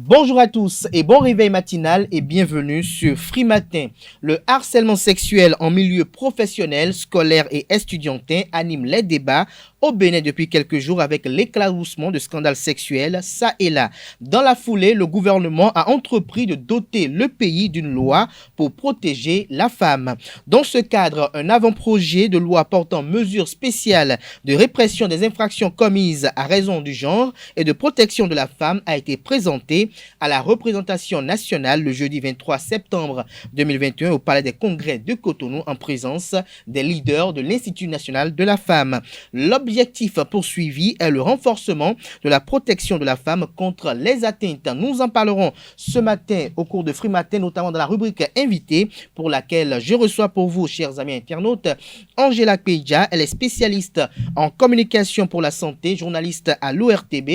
Bonjour à tous et bon réveil matinal et bienvenue sur Free Matin. Le harcèlement sexuel en milieu professionnel, scolaire et estudiantin anime les débats au Bénin depuis quelques jours avec l'éclaboussement de scandales sexuels ça et là. Dans la foulée, le gouvernement a entrepris de doter le pays d'une loi pour protéger la femme. Dans ce cadre, un avant-projet de loi portant mesures spéciales de répression des infractions commises à raison du genre et de protection de la femme a été présenté à la représentation nationale le jeudi 23 septembre 2021 au Palais des Congrès de Cotonou en présence des leaders de l'Institut national de la femme. L'objectif poursuivi est le renforcement de la protection de la femme contre les atteintes. Nous en parlerons ce matin au cours de Free Matin, notamment dans la rubrique invité pour laquelle je reçois pour vous, chers amis internautes, Angela Peja. Elle est spécialiste en communication pour la santé, journaliste à l'ORTB,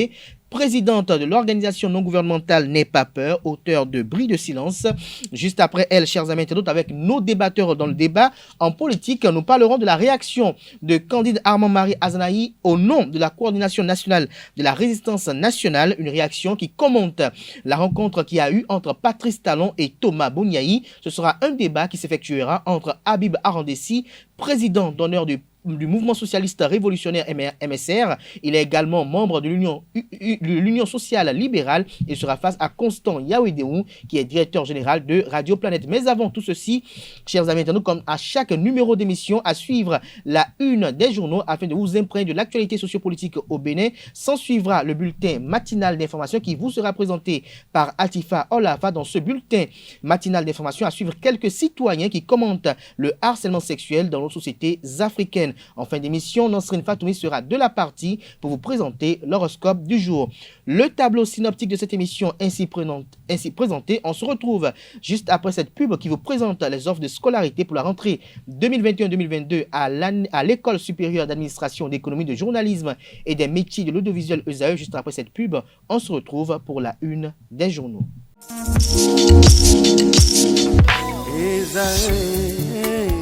présidente de l'organisation non gouvernementale N'aie pas peur, auteur de Bris de silence. Juste après elle, chers amis internautes, avec nos débatteurs dans le débat en politique, nous parlerons de la réaction de Candide Armand-Marie Azanahi au nom de la coordination nationale de la résistance nationale, une réaction qui commente la rencontre qu'il y a eu entre Patrice Talon et Thomas Bouniaï. Ce sera un débat qui s'effectuera entre Habib Arandessi, président d'honneur du mouvement socialiste révolutionnaire MSR. Il est également membre de l'Union sociale libérale et sera face à Constant Yaouidéou, qui est directeur général de Radio Planète. Mais avant tout ceci, chers amis internautes, comme à chaque numéro d'émission, à suivre la une des journaux afin de vous imprégner de l'actualité sociopolitique au Bénin. S'en suivra le bulletin matinal d'information qui vous sera présenté par Atifa Olafa. Dans ce bulletin matinal d'information, à suivre quelques citoyens qui commentent le harcèlement sexuel dans nos sociétés africaines. En fin d'émission, Nansrine Fatoumi sera de la partie pour vous présenter l'horoscope du jour. Le tableau synoptique de cette émission ainsi présenté, on se retrouve juste après cette pub qui vous présente les offres de scolarité pour la rentrée 2021-2022 à l'École supérieure d'administration, d'économie, de journalisme et des métiers de l'audiovisuel ESAE. Juste après cette pub, on se retrouve pour la une des journaux.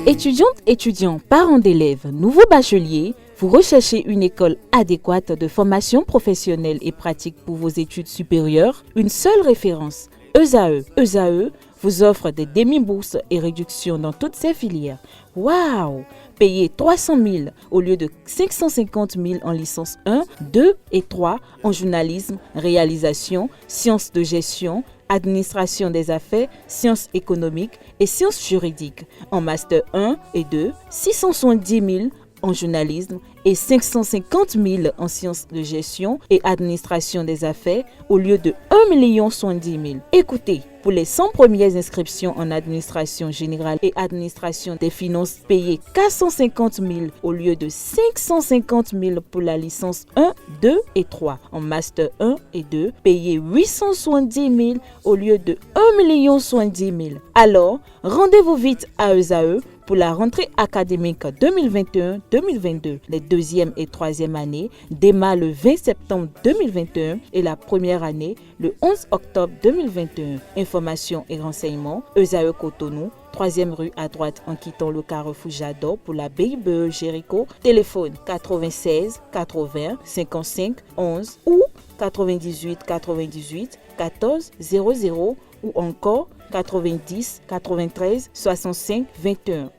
Étudiantes, étudiants, parents d'élèves, nouveaux bacheliers, vous recherchez une école adéquate de formation professionnelle et pratique pour vos études supérieures? Une seule référence, ESAE. ESAE vous offre des demi-bourses et réductions dans toutes ces filières. Waouh! Payez 300 000 au lieu de 550 000 en licence 1, 2 et 3 en journalisme, réalisation, sciences de gestion, administration des affaires, sciences économiques et sciences juridiques. En master 1 et 2, 670 000 en journalisme et 550 000 en sciences de gestion et administration des affaires au lieu de 1 070 000. Écoutez, pour les 100 premières inscriptions en administration générale et administration des finances, payez 450 000 au lieu de 550 000 pour la licence 1, 2 et 3. En master 1 et 2, payez 870 000 au lieu de 1 070 000. Alors, rendez-vous vite à ESAE pour la rentrée académique 2021-2022. Les deuxième et troisième années démarrent le 20 septembre 2021 et la première année le 11 octobre 2021. Informations et renseignements, ESAE Cotonou, 3e rue à droite en quittant le carrefour Jador pour la BIBE Jéricho. Téléphone 96 80 55 11 ou 98 98 14 00 ou encore 90 93 65 21.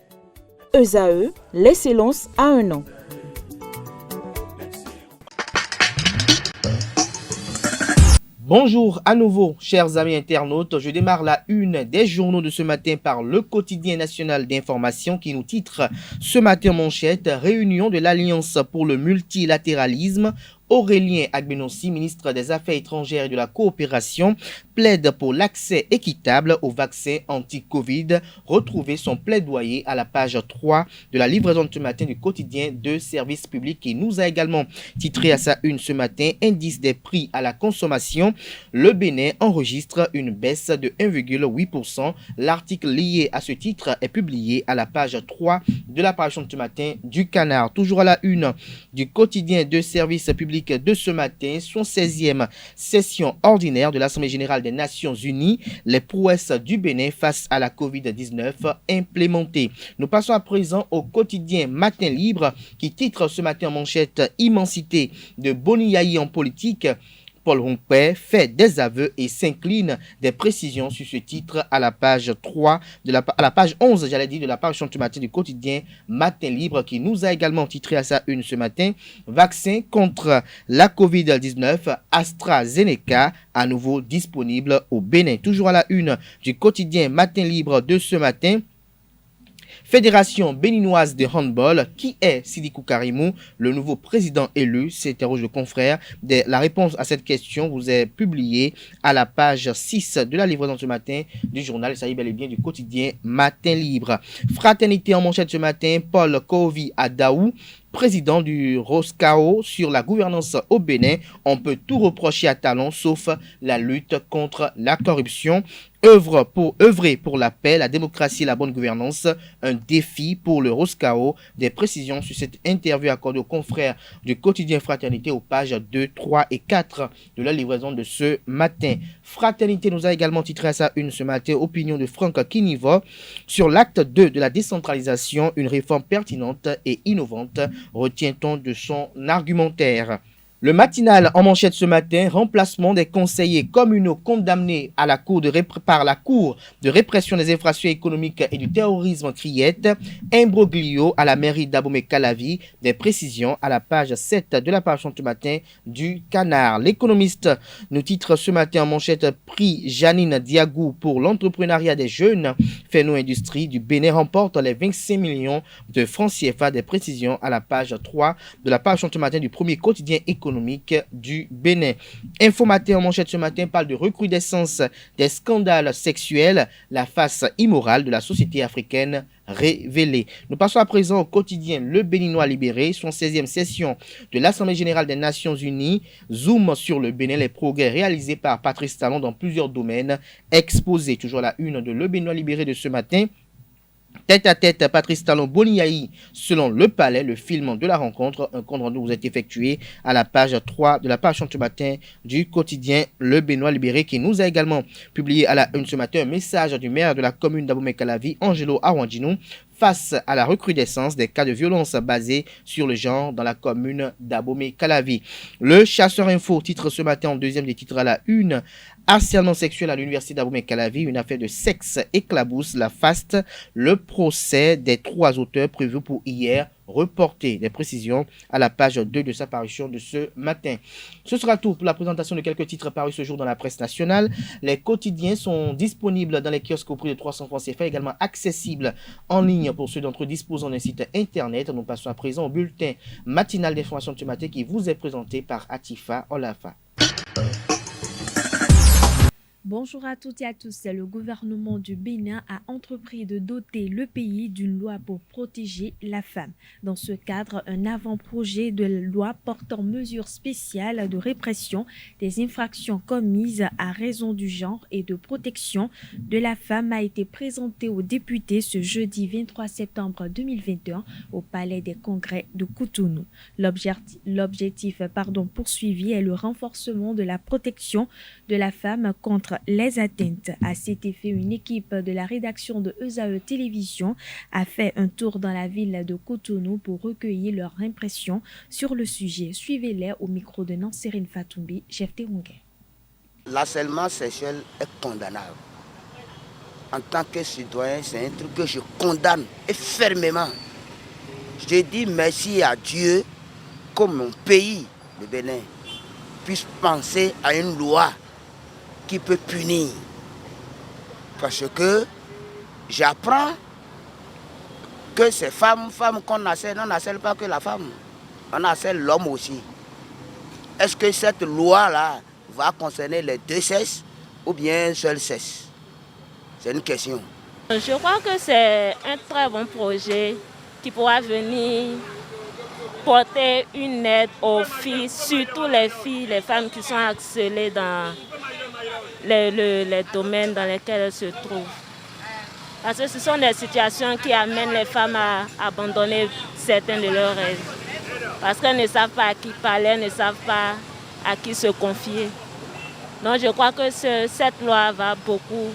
ESAE, l'excellence à un an. Bonjour à nouveau, chers amis internautes. Je démarre la une des journaux de ce matin par le quotidien national d'information qui nous titre ce matin en manchette: réunion de l'Alliance pour le multilatéralisme. Aurélien Agbenossi, ministre des Affaires étrangères et de la coopération, plaide pour l'accès équitable aux vaccins anti-Covid. Retrouvez son plaidoyer à la page 3 de la livraison de ce matin du quotidien de service public qui nous a également titré à sa une ce matin: indice des prix à la consommation. Le Bénin enregistre une baisse de 1,8%. L'article lié à ce titre est publié à la page 3 de la parution de ce matin du Canard. Toujours à la une du quotidien de service public de ce matin, son 16e session ordinaire de l'Assemblée générale des Nations Unies, les prouesses du Bénin face à la Covid-19 implémentées. Nous passons à présent au quotidien Matin Libre qui titre ce matin en manchette: immensité de Boniaï en politique. Paul Rompé fait des aveux et s'incline des précisions sur ce titre à la page 3, à la page 11, de la page ce matin du quotidien Matin Libre, qui nous a également titré à sa une ce matin. Vaccin contre la Covid-19, AstraZeneca, à nouveau disponible au Bénin. Toujours à la une du quotidien Matin Libre de ce matin. Fédération béninoise de handball, qui est Sidiki Karimou, le nouveau président élu? S'interroge le confrère. La réponse à cette question vous est publiée à la page 6 de la livraison ce matin du journal. Il s'agit bel et bien du quotidien Matin Libre. Fraternité en manchette ce matin, Paul Kovi Adaou, président du Roscao, sur la gouvernance au Bénin. On peut tout reprocher à Talon sauf la lutte contre la corruption. Œuvrer pour la paix, la démocratie et la bonne gouvernance, un défi pour le Roscao. Des précisions sur cette interview accordée aux confrères du quotidien Fraternité aux pages 2, 3 et 4 de la livraison de ce matin. Fraternité nous a également titré à sa une ce matin, opinion de Franck Kinivo sur l'acte 2 de la décentralisation, une réforme pertinente et innovante, retient-on de son argumentaire. Le matinal en manchette ce matin, remplacement des conseillers communaux condamnés à la par la Cour de répression des infractions économiques et du terrorisme Criette, imbroglio à la mairie d'Abomey-Calavi, des précisions à la page 7 de la page ce matin du Canard. L'économiste nous titre ce matin en manchette, prix Janine Diagou pour l'entrepreneuriat des jeunes. Feno Industrie du Bénin remporte les 25 millions de francs CFA, des précisions à la page 3 de la page ce matin du premier quotidien économique du Bénin. Infomatin en manchette ce matin parle de recrudescence des scandales sexuels, la face immorale de la société africaine révélée. Nous passons à présent au quotidien Le Béninois Libéré, son 16e session de l'Assemblée Générale des Nations Unies. Zoom sur le Bénin, les progrès réalisés par Patrice Talon dans plusieurs domaines, exposés toujours à la une de Le Béninois Libéré de ce matin. Tête à tête, Patrice Talon Boniaï, selon Le Palais, le film de la rencontre. Un compte rendu vous est effectué à la page 3 de la page ce matin du quotidien Le Béninois Libéré, qui nous a également publié à la une ce matin un message du maire de la commune d'Abomey-Calavi, Angelo Arwandino, face à la recrudescence des cas de violence basés sur le genre dans la commune d'Abomey-Calavi. Le Chasseur Info titre ce matin en deuxième des titres à la une, harcèlement sexuel à l'université d'Abomey-Calavi, une affaire de sexe éclabousse la faste. Le procès des 3 auteurs prévu pour hier reporté. Des précisions à la page 2 de sa parution de ce matin. Ce sera tout pour la présentation de quelques titres parus ce jour dans la presse nationale. Les quotidiens sont disponibles dans les kiosques au prix de 300 francs CFA, également accessibles en ligne pour ceux d'entre eux disposant d'un site internet. Nous passons à présent au bulletin matinal d'information de ce matin qui vous est présenté par Atifa Olafa. Bonjour à toutes et à tous. Le gouvernement du Bénin a entrepris de doter le pays d'une loi pour protéger la femme. Dans ce cadre, un avant-projet de loi portant mesures spéciales de répression des infractions commises à raison du genre et de protection de la femme a été présenté aux députés ce jeudi 23 septembre 2021 au Palais des Congrès de Cotonou. L'objectif poursuivi est le renforcement de la protection de la femme contre les atteintes. À cet effet, une équipe de la rédaction de ESAE Télévision a fait un tour dans la ville de Cotonou pour recueillir leurs impressions sur le sujet. Suivez-les au micro de Nansérine Fatoumbi, chef Terungué. L'harcèlement sexuel est condamnable. En tant que citoyen, c'est un truc que je condamne et fermement. Je dis merci à Dieu que mon pays, le Bénin, puisse penser à une loi qui peut punir. Parce que j'apprends que ces femmes qu'on harcèle, on n'harcèle pas que la femme, on harcèle l'homme aussi. Est-ce que cette loi-là va concerner les deux sexes ou bien un seul sexe? C'est une question. Je crois que c'est un très bon projet qui pourra venir porter une aide aux filles, surtout les filles, les femmes qui sont harcelées dans les domaines dans lesquels elles se trouvent. Parce que ce sont des situations qui amènent les femmes à abandonner certains de leurs rêves. Parce qu'elles ne savent pas à qui parler, elles ne savent pas à qui se confier. Donc je crois que cette loi va beaucoup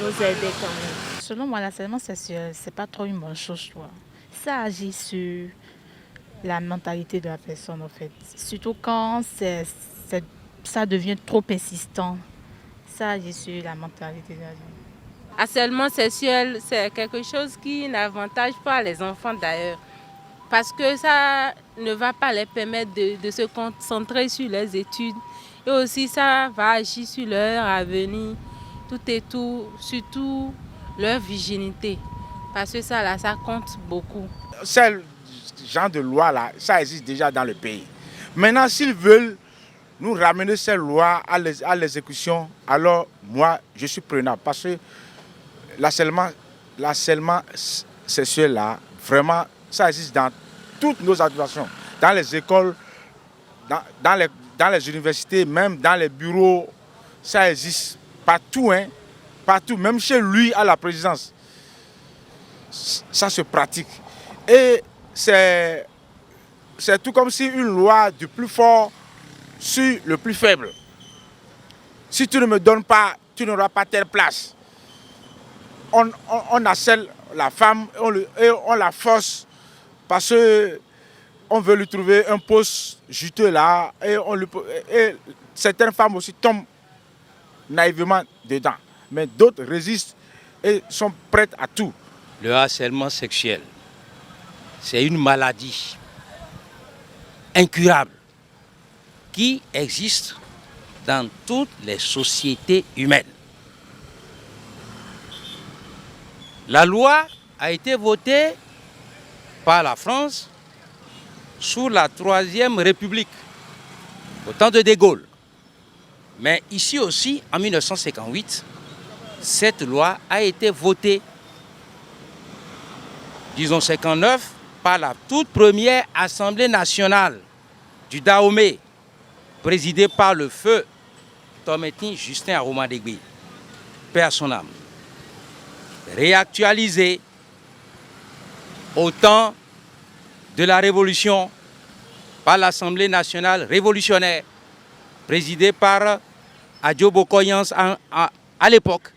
nous aider quand même. Selon moi, l'harcèlement sexuel, c'est pas trop une bonne chose. Ça agit sur la mentalité de la personne en fait. Surtout quand c'est ça devient trop persistant. Ça, je suis la mentalité. Harcèlement sexuel, c'est quelque chose qui n'avantage pas les enfants d'ailleurs. Parce que ça ne va pas les permettre de se concentrer sur les études. Et aussi, ça va agir sur leur avenir, tout et tout, surtout leur virginité. Parce que ça, là, ça compte beaucoup. Ce genre de loi-là, ça existe déjà dans le pays. Maintenant, s'ils veulent nous ramener ces lois à l'exécution, alors moi, je suis preneur. Parce que l'harcèlement sexuel, là, vraiment, ça existe dans toutes nos administrations, dans les écoles, dans les universités, même dans les bureaux, ça existe partout, hein, partout, même chez lui à la présidence. Ça se pratique. Et c'est tout comme si une loi du plus fort sur le plus faible. Si tu ne me donnes pas, tu n'auras pas telle place. On harcèle la femme et on la force parce qu'on veut lui trouver un poste juteux là et certaines femmes aussi tombent naïvement dedans. Mais d'autres résistent et sont prêtes à tout. Le harcèlement sexuel, c'est une maladie incurable qui existe dans toutes les sociétés humaines. La loi a été votée par la France sous la Troisième République, au temps de De Gaulle. Mais ici aussi, en 1958, cette loi a été votée, disons 59, par la toute première Assemblée nationale du Dahomey, présidée par le feu Thometin Justin Aromadegui, paix à son âme. Réactualisée au temps de la Révolution par l'Assemblée nationale révolutionnaire, présidée par Adjo Bokoyans à l'époque.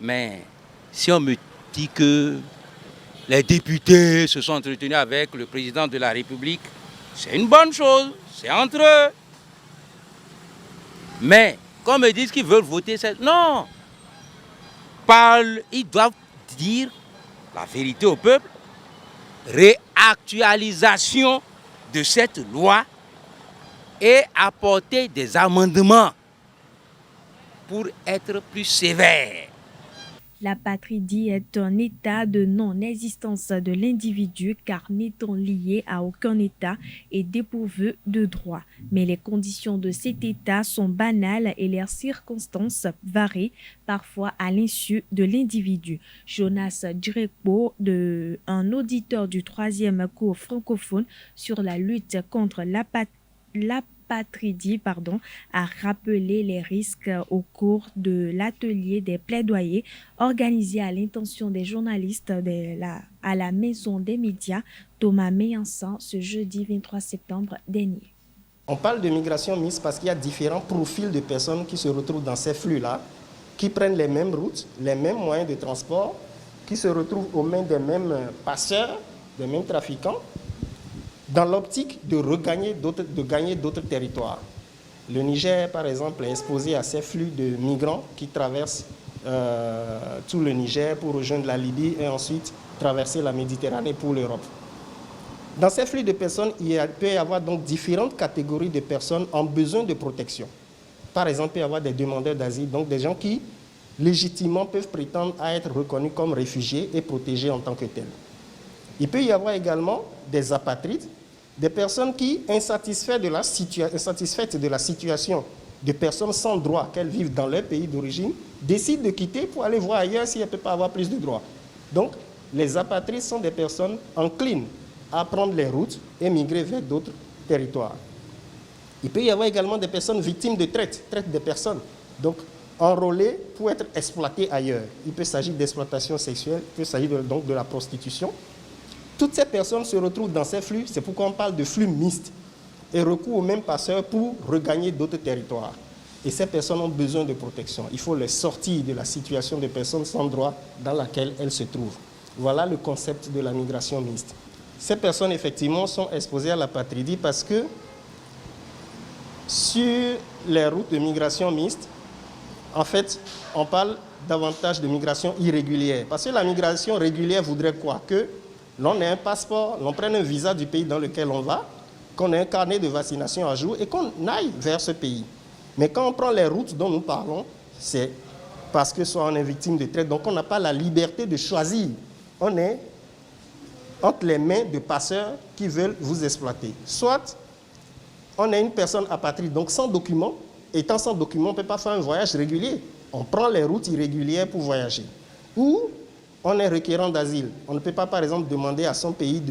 Mais si on me dit que les députés se sont entretenus avec le président de la République, c'est une bonne chose, c'est entre eux. Mais quand on me dit qu'ils veulent voter, non. Ils doivent dire la vérité au peuple. Réactualisation de cette loi et apporter des amendements pour être plus sévère. La patrie est un état de non-existence de l'individu car n'étant lié à aucun état et dépourvu de droits. Mais les conditions de cet état sont banales et leurs circonstances varient parfois à l'insu de l'individu. Jonas Djirekbo, un auditeur du 3e cours francophone sur la lutte contre l'apatridie, a rappelé les risques au cours de l'atelier des plaidoyers organisé à l'intention des journalistes à la Maison des médias Thomas Meyansan ce jeudi 23 septembre dernier. On parle de migration mixte parce qu'il y a différents profils de personnes qui se retrouvent dans ces flux-là, qui prennent les mêmes routes, les mêmes moyens de transport, qui se retrouvent aux mains des mêmes passeurs, des mêmes trafiquants, dans l'optique de gagner d'autres territoires. Le Niger, par exemple, est exposé à ces flux de migrants qui traversent tout le Niger pour rejoindre la Libye et ensuite traverser la Méditerranée pour l'Europe. Dans ces flux de personnes, il peut y avoir donc différentes catégories de personnes en besoin de protection. Par exemple, il peut y avoir des demandeurs d'asile, donc des gens qui légitimement peuvent prétendre à être reconnus comme réfugiés et protégés en tant que tels. Il peut y avoir également des apatrides, des personnes qui, insatisfaites de la situation de personnes sans droit qu'elles vivent dans leur pays d'origine, décident de quitter pour aller voir ailleurs si elles ne peuvent pas avoir plus de droits. Donc, les apatrides sont des personnes enclines à prendre les routes et migrer vers d'autres territoires. Il peut y avoir également des personnes victimes de traite des personnes, donc enrôlées pour être exploitées ailleurs. Il peut s'agir d'exploitation sexuelle, il peut s'agir donc de la prostitution. Toutes ces personnes se retrouvent dans ces flux, c'est pourquoi on parle de flux mixtes, et recourent aux mêmes passeurs pour regagner d'autres territoires. Et ces personnes ont besoin de protection. Il faut les sortir de la situation de personnes sans droit dans laquelle elles se trouvent. Voilà le concept de la migration mixte. Ces personnes, effectivement, sont exposées à l'apatridie parce que Sur les routes de migration mixte, en fait, on parle davantage de migration irrégulière. Parce que la migration régulière voudrait quoi? Que l'on ait un passeport, l'on prenne un visa du pays dans lequel on va, qu'on ait un carnet de vaccination à jour et qu'on aille vers ce pays. Mais quand on prend les routes dont nous parlons, c'est parce que soit on est victime de traite, donc on n'a pas la liberté de choisir. On est entre les mains de passeurs qui veulent vous exploiter. Soit on est une personne apatride, donc sans document. Étant sans document, on ne peut pas faire un voyage régulier. On prend les routes irrégulières pour voyager. Ou on est requérant d'asile. On ne peut pas, par exemple, demander à son pays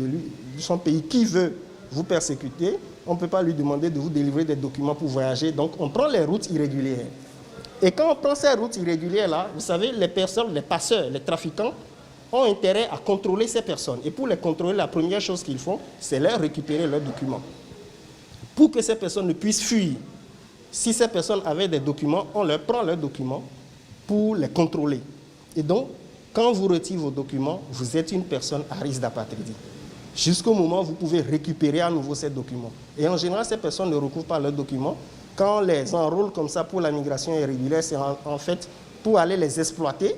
qui veut vous persécuter. On ne peut pas lui demander de vous délivrer des documents pour voyager. Donc, on prend les routes irrégulières. Et quand on prend ces routes irrégulières-là, vous savez, les personnes, les passeurs, les trafiquants, ont intérêt à contrôler ces personnes. Et pour les contrôler, la première chose qu'ils font, c'est leur récupérer leurs documents. Pour que ces personnes ne puissent fuir. Si ces personnes avaient des documents, on leur prend leurs documents pour les contrôler. Et donc, quand vous retirez vos documents, vous êtes une personne à risque d'apatridie. Jusqu'au moment où vous pouvez récupérer à nouveau ces documents. Et en général, ces personnes ne recouvrent pas leurs documents. Quand on les enrôle comme ça pour la migration irrégulière, c'est en fait pour aller les exploiter.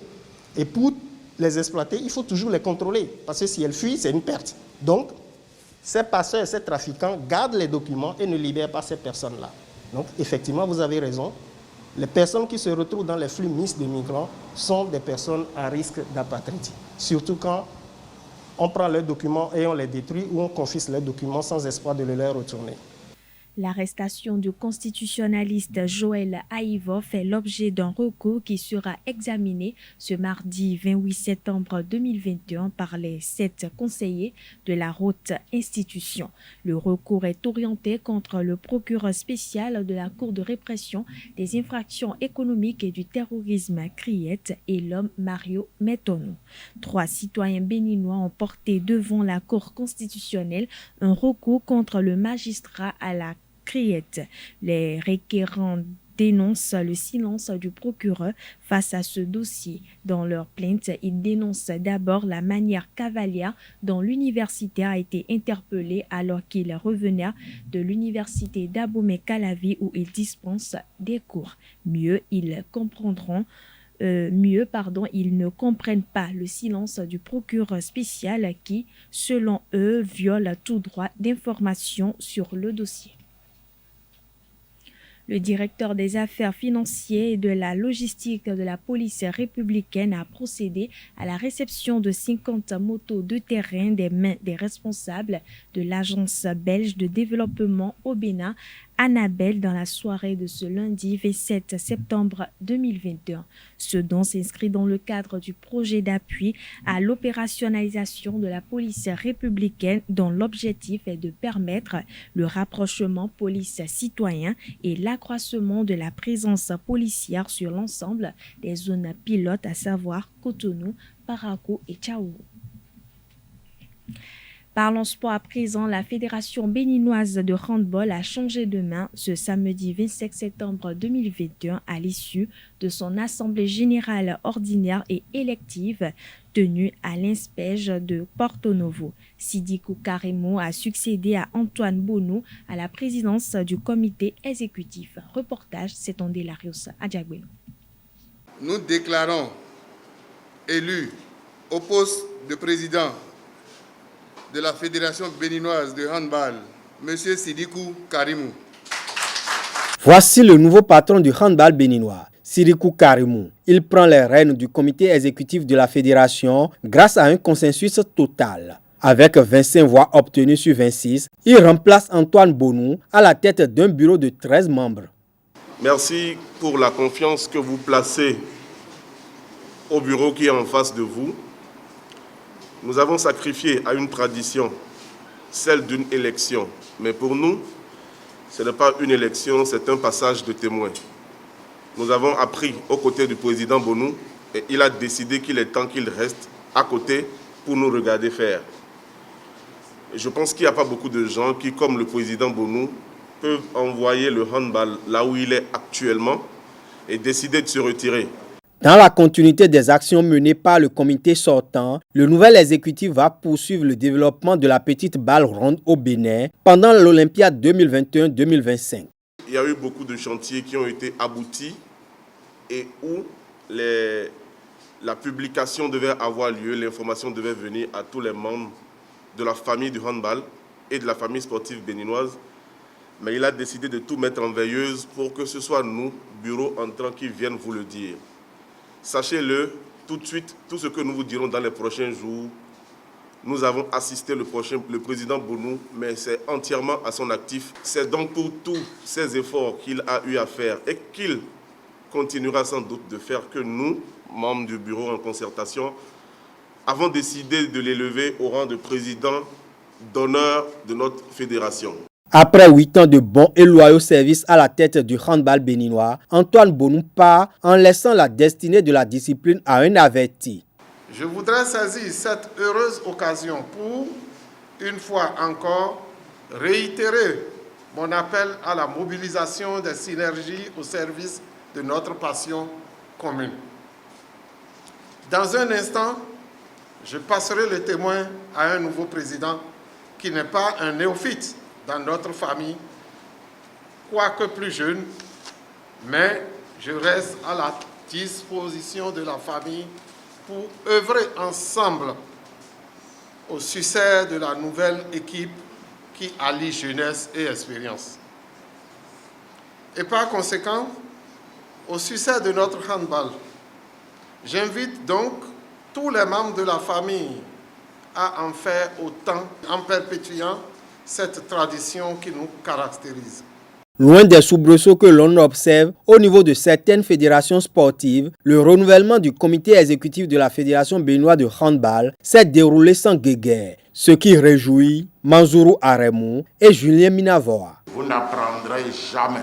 Et pour les exploiter, il faut toujours les contrôler. Parce que si elles fuient, c'est une perte. Donc, ces passeurs et ces trafiquants gardent les documents et ne libèrent pas ces personnes-là. Donc, effectivement, vous avez raison. Les personnes qui se retrouvent dans les flux mixtes de migrants sont des personnes à risque d'apatridie. Surtout quand on prend leurs documents et on les détruit ou on confisque leurs documents sans espoir de les leur retourner. L'arrestation du constitutionnaliste Joël Aïvo fait l'objet d'un recours qui sera examiné ce mardi 28 septembre 2021 par les 7 conseillers de la haute institution. Le recours est orienté contre le procureur spécial de la Cour de répression des infractions économiques et du terrorisme CRIET et l'homme Mario Metonou. 3 citoyens béninois ont porté devant la Cour constitutionnelle un recours contre le magistrat à la CRIET. Les requérants dénoncent le silence du procureur face à ce dossier. Dans leur plainte, ils dénoncent d'abord la manière cavalière dont l'universitaire a été interpellé alors qu'il revenait de l'université d'Abomey-Calavi où il dispense des cours. Ils ne comprennent pas le silence du procureur spécial qui, selon eux, viole tout droit d'information sur le dossier. Le directeur des affaires financières et de la logistique de la police républicaine a procédé à la réception de 50 motos de terrain des mains des responsables de l'agence belge de développement au Bénin, Annabelle, dans la soirée de ce lundi 27 septembre 2021. Ce don s'inscrit dans le cadre du projet d'appui à l'opérationnalisation de la police républicaine dont l'objectif est de permettre le rapprochement police-citoyen et l'accroissement de la présence policière sur l'ensemble des zones pilotes, à savoir Cotonou, Parakou et Tchaourou. Parlons sport à présent. La Fédération béninoise de handball a changé de main ce samedi 25 septembre 2021 à l'issue de son assemblée générale ordinaire et élective tenue à l'INSPEJ de Porto Novo. Sidikou Karimou a succédé à Antoine Bonou à la présidence du comité exécutif. Reportage, c'est Larios Adjagwelo. Nous déclarons élu au poste de président de la Fédération béninoise de handball, M. Sidikou Karimou. Voici le nouveau patron du handball béninois, Sidikou Karimou. Il prend les rênes du comité exécutif de la fédération grâce à un consensus total. Avec 25 voix obtenues sur 26, il remplace Antoine Bonou à la tête d'un bureau de 13 membres. Merci pour la confiance que vous placez au bureau qui est en face de vous. Nous avons sacrifié à une tradition, celle d'une élection. Mais pour nous, ce n'est pas une élection, c'est un passage de témoin. Nous avons appris aux côtés du président Bonou et il a décidé qu'il est temps qu'il reste à côté pour nous regarder faire. Et je pense qu'il n'y a pas beaucoup de gens qui, comme le président Bonou, peuvent envoyer le handball là où il est actuellement et décider de se retirer. Dans la continuité des actions menées par le comité sortant, le nouvel exécutif va poursuivre le développement de la petite balle ronde au Bénin pendant l'Olympiade 2021-2025. il y a eu beaucoup de chantiers qui ont été aboutis et où la publication devait avoir lieu, l'information devait venir à tous les membres de la famille du handball et de la famille sportive béninoise. Mais il a décidé de tout mettre en veilleuse pour que ce soit nous, bureau entrant, qui viennent vous le dire. Sachez-le, tout de suite, tout ce que nous vous dirons dans les prochains jours, nous avons assisté le président Bonou, mais c'est entièrement à son actif. C'est donc pour tous ces efforts qu'il a eu à faire et qu'il continuera sans doute de faire que nous, membres du bureau en concertation, avons décidé de l'élever au rang de président d'honneur de notre fédération. Après 8 ans de bons et loyaux services à la tête du handball béninois, Antoine Bonou part en laissant la destinée de la discipline à un averti. Je voudrais saisir cette heureuse occasion pour, une fois encore, réitérer mon appel à la mobilisation des synergies au service de notre passion commune. Dans un instant, je passerai le témoin à un nouveau président qui n'est pas un néophyte dans notre famille, quoique plus jeune, mais je reste à la disposition de la famille pour œuvrer ensemble au succès de la nouvelle équipe qui allie jeunesse et expérience. Et par conséquent, au succès de notre handball. J'invite donc tous les membres de la famille à en faire autant en perpétuant cette tradition qui nous caractérise. Loin des soubresauts que l'on observe au niveau de certaines fédérations sportives, le renouvellement du comité exécutif de la Fédération béninoise de handball s'est déroulé sans guéguerre, ce qui réjouit Manzourou Aremou et Julien Minavoa. Vous n'apprendrez jamais,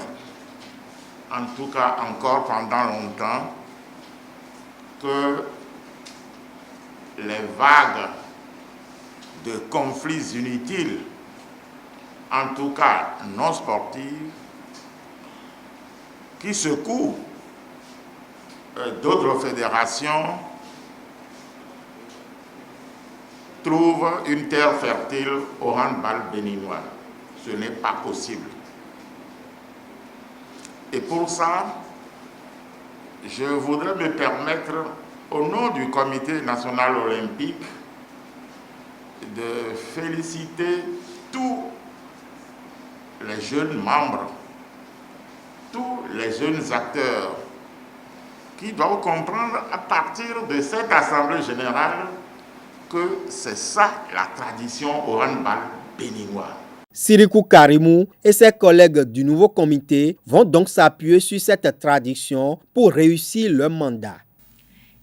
en tout cas encore pendant longtemps, que les vagues de conflits inutiles, en tout cas non sportifs, qui secouent d'autres fédérations, trouvent une terre fertile au handball béninois. Ce n'est pas possible. Et pour ça, je voudrais me permettre, au nom du Comité national olympique, de féliciter tous les jeunes membres, tous les jeunes acteurs qui doivent comprendre à partir de cette Assemblée générale que c'est ça la tradition au handball béninois. Sirikou Karimou et ses collègues du nouveau comité vont donc s'appuyer sur cette tradition pour réussir leur mandat.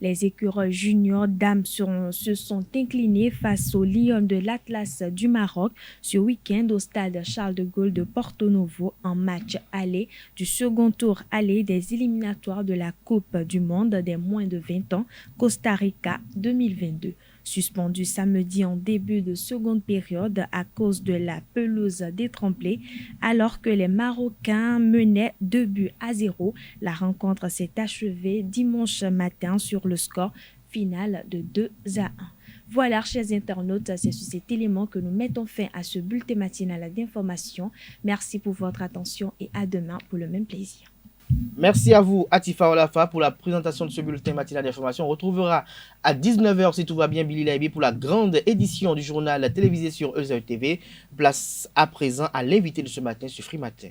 Les écureuils juniors dames se sont inclinés face aux Lions de l'Atlas du Maroc ce week-end au stade Charles de Gaulle de Porto Novo en match aller du second tour aller des éliminatoires de la Coupe du monde des moins de 20 ans Costa Rica 2022. Suspendu samedi en début de seconde période à cause de la pelouse détrempée, alors que les Marocains menaient 2-0. La rencontre s'est achevée dimanche matin sur le score final de 2-1. Voilà, chers internautes, c'est sur cet élément que nous mettons fin à ce bulletin matinal d'information. Merci pour votre attention et à demain pour le même plaisir. Merci à vous, Atifa Olafa, pour la présentation de ce bulletin matinal d'information. On retrouvera à 19h, si tout va bien, Billy Laibi pour la grande édition du journal télévisé sur EZE TV. Place à présent à l'invité de ce matin sur Free Matin.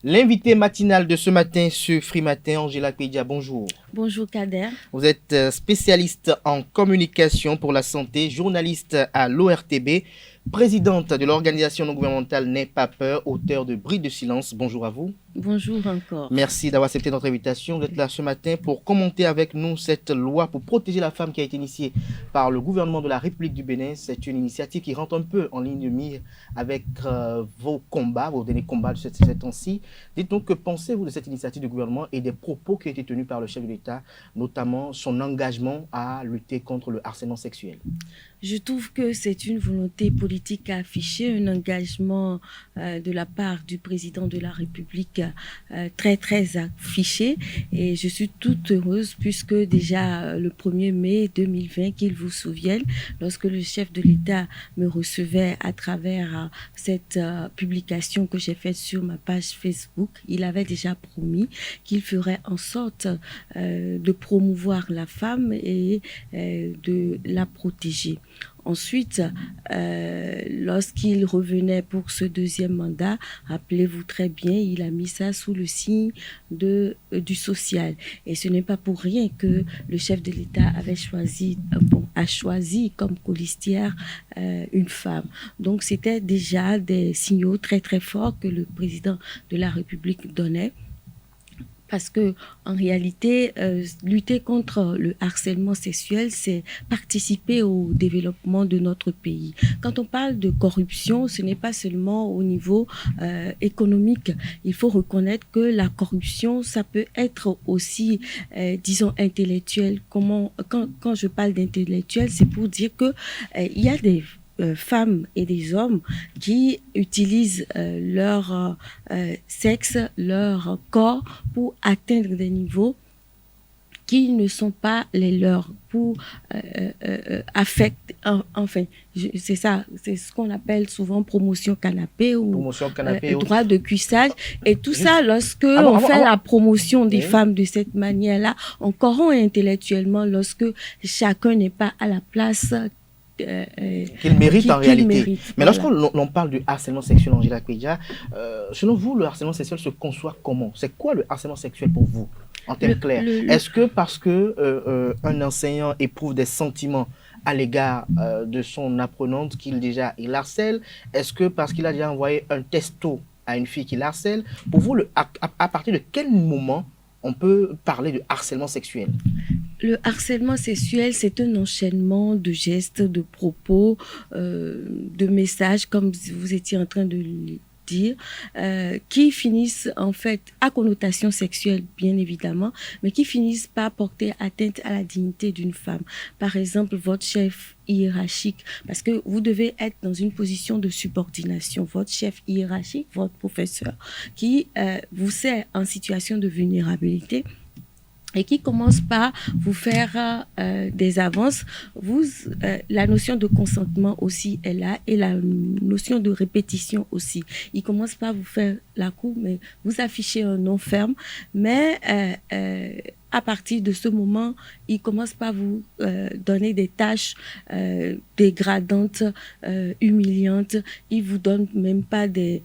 L'invité matinal de ce matin sur Free Matin, Angela Pédia, bonjour. Bonjour Kader. Vous êtes spécialiste en communication pour la santé, journaliste à l'ORTB, présidente de l'organisation non gouvernementale N'aie pas peur, auteur de Bris de silence. Bonjour à vous. Bonjour encore. Merci d'avoir accepté notre invitation. Vous êtes là ce matin pour commenter avec nous cette loi pour protéger la femme qui a été initiée par le gouvernement de la République du Bénin. C'est une initiative qui rentre un peu en ligne de mire avec vos combats, vos derniers combats de cette temps-ci. Dites-nous, que pensez-vous de cette initiative du gouvernement et des propos qui ont été tenus par le chef de l'État, notamment son engagement à lutter contre le harcèlement sexuel? Je trouve que c'est une volonté politique à afficher, un engagement de la part du président de la République très très affiché et je suis toute heureuse puisque déjà le 1er mai 2020, qu'il vous souvienne, lorsque le chef de l'État me recevait à travers cette publication que j'ai faite sur ma page Facebook, il avait déjà promis qu'il ferait en sorte de promouvoir la femme et de la protéger. Ensuite, lorsqu'il revenait pour ce deuxième mandat, rappelez-vous très bien, il a mis ça sous le signe du social. Et ce n'est pas pour rien que le chef de l'État a choisi comme colistière une femme. Donc, c'était déjà des signaux très très forts que le président de la République donnait. Parce que en réalité, lutter contre le harcèlement sexuel, c'est participer au développement de notre pays. Quand on parle de corruption, ce n'est pas seulement au niveau économique. Il faut reconnaître que la corruption, ça peut être aussi, disons, intellectuelle. Quand je parle d'intellectuel, c'est pour dire que il y a des femmes et des hommes qui utilisent leur sexe, leur corps pour atteindre des niveaux qui ne sont pas les leurs, pour affecter, enfin, c'est ça, c'est ce qu'on appelle souvent promotion canapé ou droit de cuissage. Et tout ça, lorsque on fait la promotion des femmes de cette manière-là, on corrompt intellectuellement lorsque chacun n'est pas à la place qu'il mérite en réalité. Mais lorsqu'on parle du harcèlement sexuel, Angela Kpeja, selon vous, le harcèlement sexuel se conçoit comment? C'est quoi le harcèlement sexuel pour vous, en termes clairs? Est-ce que parce que un enseignant éprouve des sentiments à l'égard de son apprenante il harcèle? Est-ce que parce qu'il a déjà envoyé un texto à une fille qu'il harcèle? Pour vous, à partir de quel moment on peut parler de harcèlement sexuel? Le harcèlement sexuel, c'est un enchaînement de gestes, de propos, de messages, comme vous étiez en train de le dire, qui finissent en fait à connotation sexuelle, bien évidemment, mais qui finissent par porter atteinte à la dignité d'une femme. Par exemple, votre chef hiérarchique, parce que vous devez être dans une position de subordination. Votre chef hiérarchique, votre professeur, qui vous sert en situation de vulnérabilité, et qui commence par vous faire des avances. La notion de consentement aussi est là, et la notion de répétition aussi. Il commence par vous faire la cour, mais vous affichez un nom ferme, mais à partir de ce moment, il commence par vous donner des tâches dégradantes, humiliantes. Il vous donne même pas des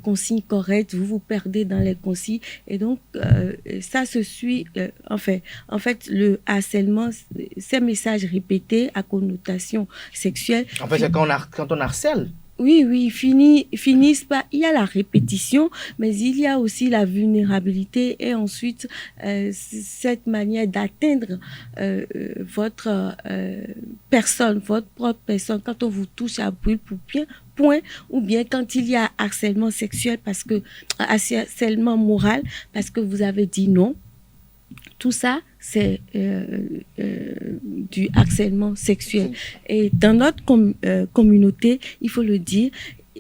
consignes correctes. Vous vous perdez dans les consignes. Et donc, ça se suit. En fait, le harcèlement, ces messages répétés à connotation sexuelle. En fait, c'est quand on harcèle. Oui, finissent par... Il y a la répétition, mais il y a aussi la vulnérabilité et ensuite cette manière d'atteindre votre personne, votre propre personne, quand on vous touche à brûle pour point, ou bien quand il y a harcèlement sexuel, harcèlement moral, parce que vous avez dit non. Tout ça, c'est du harcèlement sexuel. Et dans notre communauté, il faut le dire,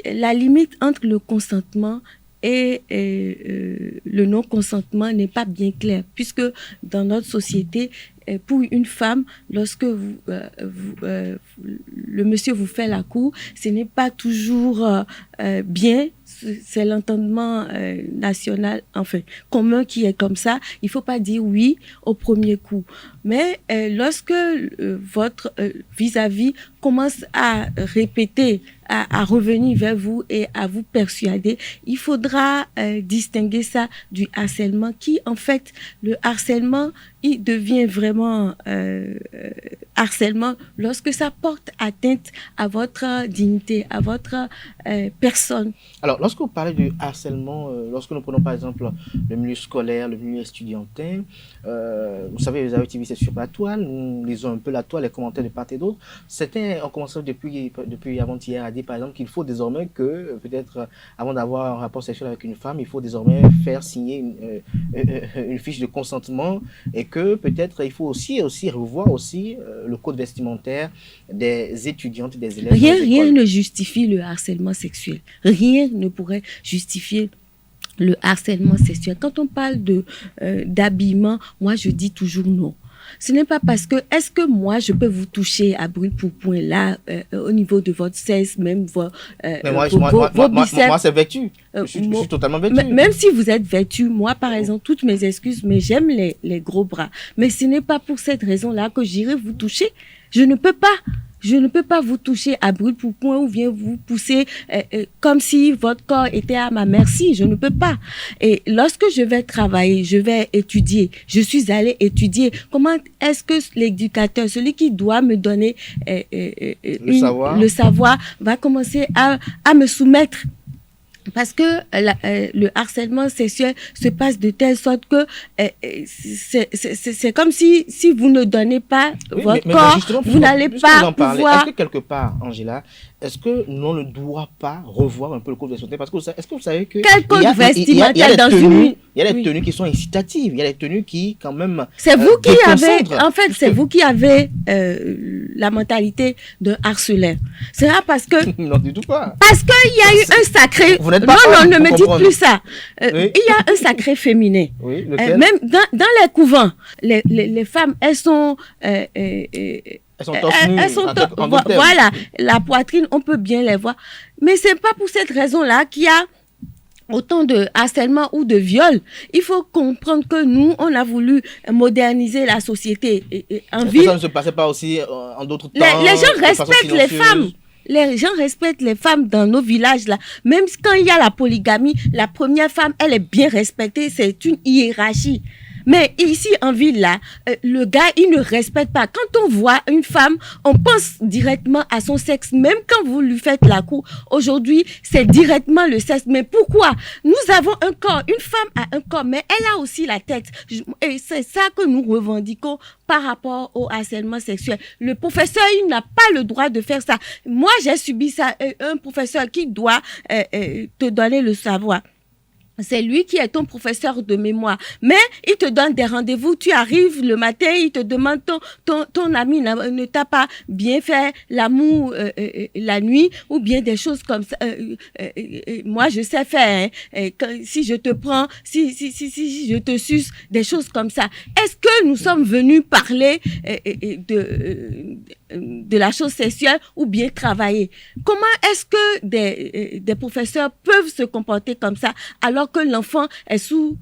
la limite entre le consentement et le non-consentement n'est pas bien claire, puisque dans notre société, pour une femme, lorsque le monsieur vous fait la cour, ce n'est pas toujours bien. C'est l'entendement national, enfin commun, qui est comme ça. Il faut pas dire oui au premier coup. Mais lorsque votre vis-à-vis commence à répéter, à revenir vers vous et à vous persuader, il faudra distinguer ça du harcèlement, qui en fait, le harcèlement, il devient vraiment harcèlement lorsque ça porte atteinte à votre dignité, à votre personne. Alors, lorsque vous parlez du harcèlement, lorsque nous prenons par exemple le milieu scolaire, le milieu estudiantin, vous savez, les activités sur la toile, nous lisons un peu la toile, les commentaires de part et d'autre. Certains ont commencé depuis avant-hier à dire par exemple qu'il faut désormais que, peut-être avant d'avoir un rapport sexuel avec une femme, il faut désormais faire signer une fiche de consentement, et que peut-être il faut aussi revoir aussi le code vestimentaire des étudiantes et des élèves. Rien ne justifie le harcèlement sexuel. Rien ne pourrait justifier le harcèlement sexuel. Quand on parle d'habillement, moi je dis toujours non. Ce n'est pas parce que, est-ce que moi je peux vous toucher à brûle pour point là, au niveau de votre sexe, même vos biceps. Moi c'est vêtu. Je suis totalement vêtu. Même si vous êtes vêtu, moi par exemple, toutes mes excuses, mais j'aime les gros bras. Mais ce n'est pas pour cette raison-là que j'irai vous toucher. Je ne peux pas. Je ne peux pas vous toucher à brûle pour point ou bien vous pousser comme si votre corps était à ma merci. Je ne peux pas. Et lorsque je vais travailler, je vais étudier, je suis allée étudier. Comment est-ce que l'éducateur, celui qui doit me donner le savoir, va commencer à me soumettre? Parce que le harcèlement sexuel se passe de telle sorte que c'est comme si vous ne donnez pas votre corps, vous n'allez pas pouvoir... Est-ce que quelque part, Angela, est-ce que l'on ne doit pas revoir un peu le code vestimentaire? Parce que est-ce que vous savez que... Quel code vestimentaire dans une... Il y a des tenues qui sont incitatives, il y a des tenues qui, quand même... C'est vous qui avez... En fait, c'est vous qui avez la mentalité d'un harceleur. C'est là parce que... Non, du tout pas. Parce qu'il y a eu un sacré... Non, ne me dites plus ça. Il y a un sacré féminin. Oui, lequel? Même dans les couvents, les femmes, elles sont... Elles sont voilà, la poitrine, on peut bien les voir. Mais c'est pas pour cette raison-là qu'il y a autant de harcèlement ou de viol. Il faut comprendre que nous, on a voulu moderniser la société. En ville, ça ne se passait pas aussi en d'autres temps? Les gens respectent les femmes. Les gens respectent les femmes dans nos villages là. Même quand il y a la polygamie, la première femme, elle est bien respectée. C'est une hiérarchie. Mais ici, en ville, là, le gars, il ne respecte pas. Quand on voit une femme, on pense directement à son sexe. Même quand vous lui faites la cour, aujourd'hui, c'est directement le sexe. Mais pourquoi? Nous avons un corps. Une femme a un corps, mais elle a aussi la tête. Et c'est ça que nous revendiquons par rapport au harcèlement sexuel. Le professeur, il n'a pas le droit de faire ça. Moi, j'ai subi ça. Un professeur qui doit te donner le savoir. C'est lui qui est ton professeur de mémoire. Mais il te donne des rendez-vous. Tu arrives le matin, il te demande ton ami ne t'a pas bien fait l'amour la nuit ou bien des choses comme ça. Moi, je sais faire. Si je te prends, si je te suce, des choses comme ça. Est-ce que nous sommes venus parler de la chose sexuelle ou bien travailler? Comment est-ce que des professeurs peuvent se comporter comme ça alors que l'enfant est sous,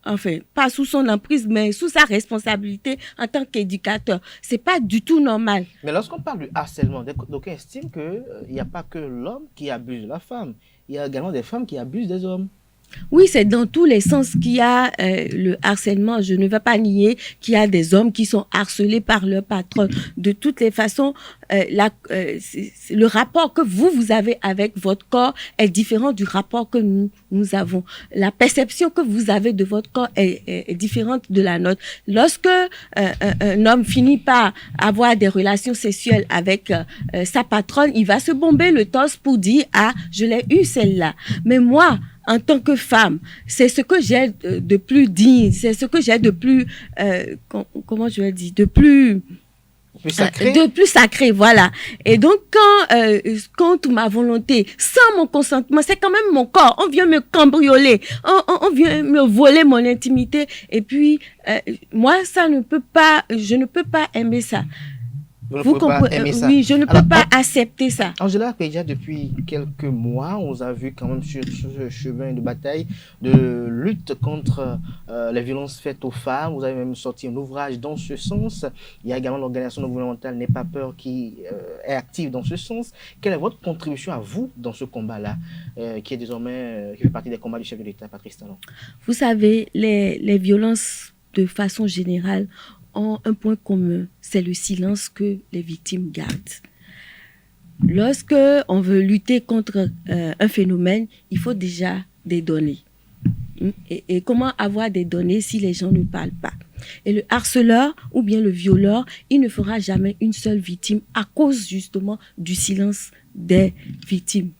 enfin, pas sous son emprise, mais sous sa responsabilité en tant qu'éducateur? C'est pas du tout normal. Mais lorsqu'on parle du harcèlement, d'aucuns estiment qu'il n'y a pas que l'homme qui abuse de la femme. Il y a également des femmes qui abusent des hommes. Oui, c'est dans tous les sens qu'il y a le harcèlement. Je ne vais pas nier qu'il y a des hommes qui sont harcelés par leur patron. De toutes les façons, le rapport que vous avez avec votre corps est différent du rapport que nous avons. La perception que vous avez de votre corps est différente de la nôtre. Lorsque un homme finit par avoir des relations sexuelles avec sa patronne, il va se bomber le torse pour dire « Ah, je l'ai eu celle-là ». Mais moi, en tant que femme, c'est ce que j'ai de plus digne, c'est ce que j'ai de plus, comment je vais dire, de plus sacré, voilà. Et donc, contre ma volonté, sans mon consentement, c'est quand même mon corps. On vient me cambrioler, on vient me voler mon intimité. Et puis, moi, je ne peux pas aimer ça. Vous comprenez? Oui, je ne peux pas accepter ça. Angela, déjà depuis quelques mois, on vous a vu quand même sur ce chemin de bataille de lutte contre les violences faites aux femmes. Vous avez même sorti un ouvrage dans ce sens. Il y a également l'organisation non gouvernementale N'aie pas peur qui est active dans ce sens. Quelle est votre contribution à vous dans ce combat-là, qui est désormais qui fait partie des combats du chef de l'État, Patrice Talon? Vous savez, les violences de façon générale ont un point commun, c'est le silence que les victimes gardent. Lorsque on veut lutter contre un phénomène, il faut déjà des données. Et comment avoir des données si les gens ne parlent pas? Et le harceleur ou bien le violeur, il ne fera jamais une seule victime à cause justement du silence des victimes.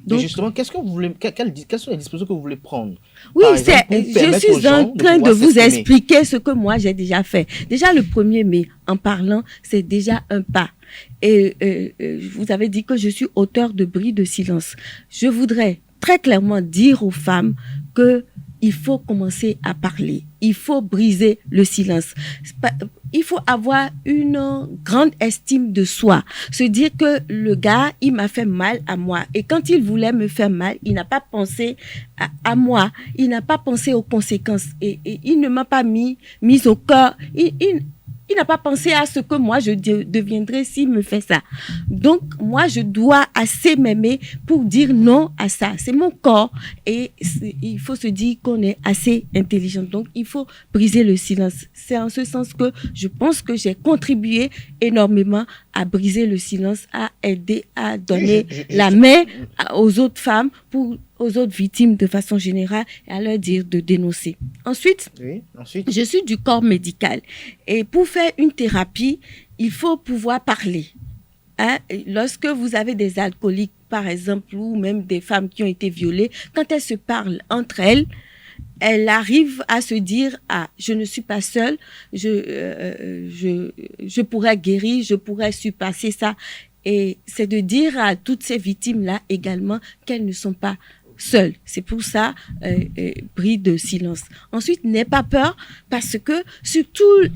Donc, justement, qu'est-ce que vous voulez, quelles sont les dispositions que vous voulez prendre? Oui, je suis en train de vous expliquer ce que moi j'ai déjà fait. Déjà le 1er mai, en parlant, c'est déjà un pas. Et vous avez dit que je suis auteur de bris de silence. Je voudrais très clairement dire aux femmes que il faut commencer à parler. Il faut briser le silence. Il faut avoir une grande estime de soi. Se dire que le gars, il m'a fait mal à moi. Et quand il voulait me faire mal, il n'a pas pensé à moi. Il n'a pas pensé aux conséquences. Et il ne m'a pas mis au cœur. Il n'a pas pensé à ce que moi je deviendrai s'il me fait ça. Donc, moi, je dois assez m'aimer pour dire non à ça. C'est mon corps et il faut se dire qu'on est assez intelligent. Donc, il faut briser le silence. C'est en ce sens que je pense que j'ai contribué énormément à briser le silence, à aider, à donner la main aux autres femmes aux autres victimes de façon générale et à leur dire de dénoncer. Ensuite, je suis du corps médical et pour faire une thérapie, il faut pouvoir parler. Lorsque vous avez des alcooliques, par exemple, ou même des femmes qui ont été violées, quand elles se parlent entre elles, elles arrivent à se dire « Ah, je ne suis pas seule, je pourrais guérir, je pourrais surpasser ça. » Et c'est de dire à toutes ces victimes-là également qu'elles ne sont pas seules. C'est pour ça, bris de silence. Ensuite, n'aie pas peur parce que sur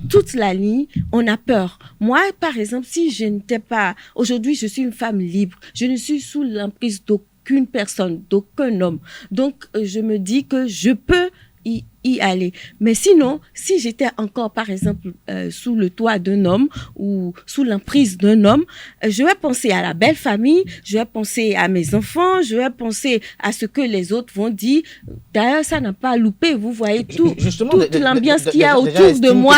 toute la ligne, on a peur. Moi, par exemple, si je n'étais pas... Aujourd'hui, je suis une femme libre. Je ne suis sous l'emprise d'aucune personne, d'aucun homme. Donc, je me dis que je peux y aller. Mais sinon, si j'étais encore, par exemple, sous le toit d'un homme ou sous l'emprise d'un homme, je vais penser à la belle famille, je vais penser à mes enfants, je vais penser à ce que les autres vont dire. D'ailleurs, ça n'a pas loupé. Vous voyez toute l'ambiance qu'il y a autour de moi.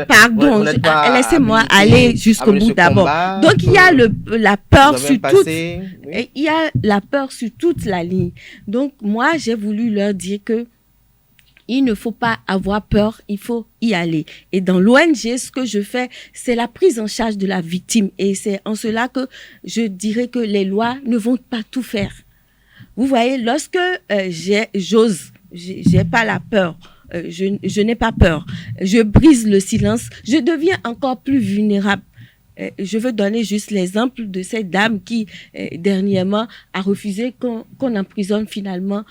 Pardon, laissez-moi aller jusqu'au bout d'abord. Donc, il y a la peur sur il y a la peur sur toute la ligne. Donc, moi, j'ai voulu leur dire que il ne faut pas avoir peur, il faut y aller. Et dans l'ONG, ce que je fais, c'est la prise en charge de la victime. Et c'est en cela que je dirais que les lois ne vont pas tout faire. Vous voyez, lorsque j'ai pas la peur, je n'ai pas peur, je brise le silence, je deviens encore plus vulnérable. Je veux donner juste l'exemple de cette dame qui, dernièrement, a refusé qu'on emprisonne finalement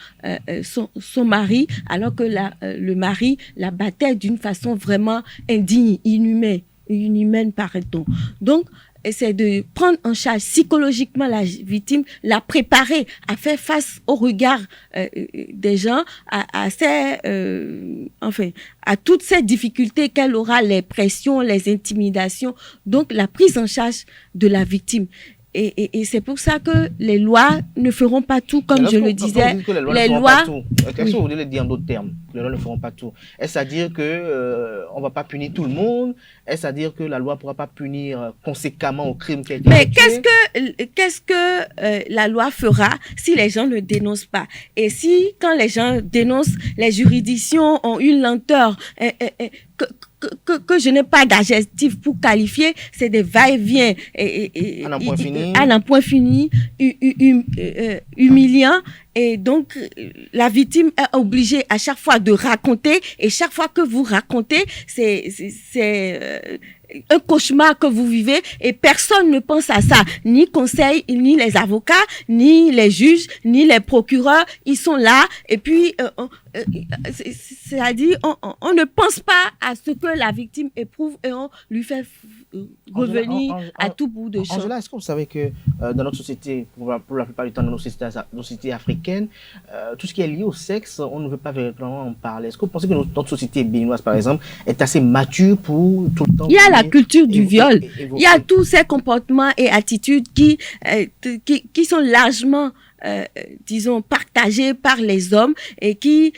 son mari, alors que le mari la battait d'une façon vraiment indigne, inhumaine, paraît-on. Donc, c'est de prendre en charge psychologiquement la victime, la préparer à faire face au regard des gens, à toutes ces difficultés qu'elle aura, les pressions, les intimidations. Donc, la prise en charge de la victime. Et c'est pour ça que les lois ne feront pas tout, comme je le disais. Les lois... Qu'est-ce que vous voulez dire en d'autres termes? Les lois ne feront pas tout. Est-ce à dire qu'on ne va pas punir tout le monde? Est-ce à dire que la loi ne pourra pas punir conséquemment au crime qui a été commis? Mais qu'est-ce que la loi fera si les gens ne dénoncent pas? Et si, quand les gens dénoncent, les juridictions ont une lenteur que je n'ai pas d'adjectif pour qualifier, c'est des va-et-vient à un point fini, humiliant. Et donc, la victime est obligée à chaque fois de raconter, et chaque fois que vous racontez, c'est un cauchemar que vous vivez, et personne ne pense à ça. Ni conseil, ni les avocats, ni les juges, ni les procureurs, ils sont là, et puis, c'est-à-dire, on ne pense pas à ce que la victime éprouve, et on lui fait revenir à tout bout de champ. Angela, est-ce que vous savez que dans notre société, pour la plupart du temps, dans nos sociétés africaines, tout ce qui est lié au sexe, on ne veut pas véritablement en parler. Est-ce que vous pensez que notre société béninoise, par exemple, est assez mature pour tout le temps... Il y a la culture du viol. Il y a tous ces comportements et attitudes qui sont largement... disons, partagés par les hommes et qui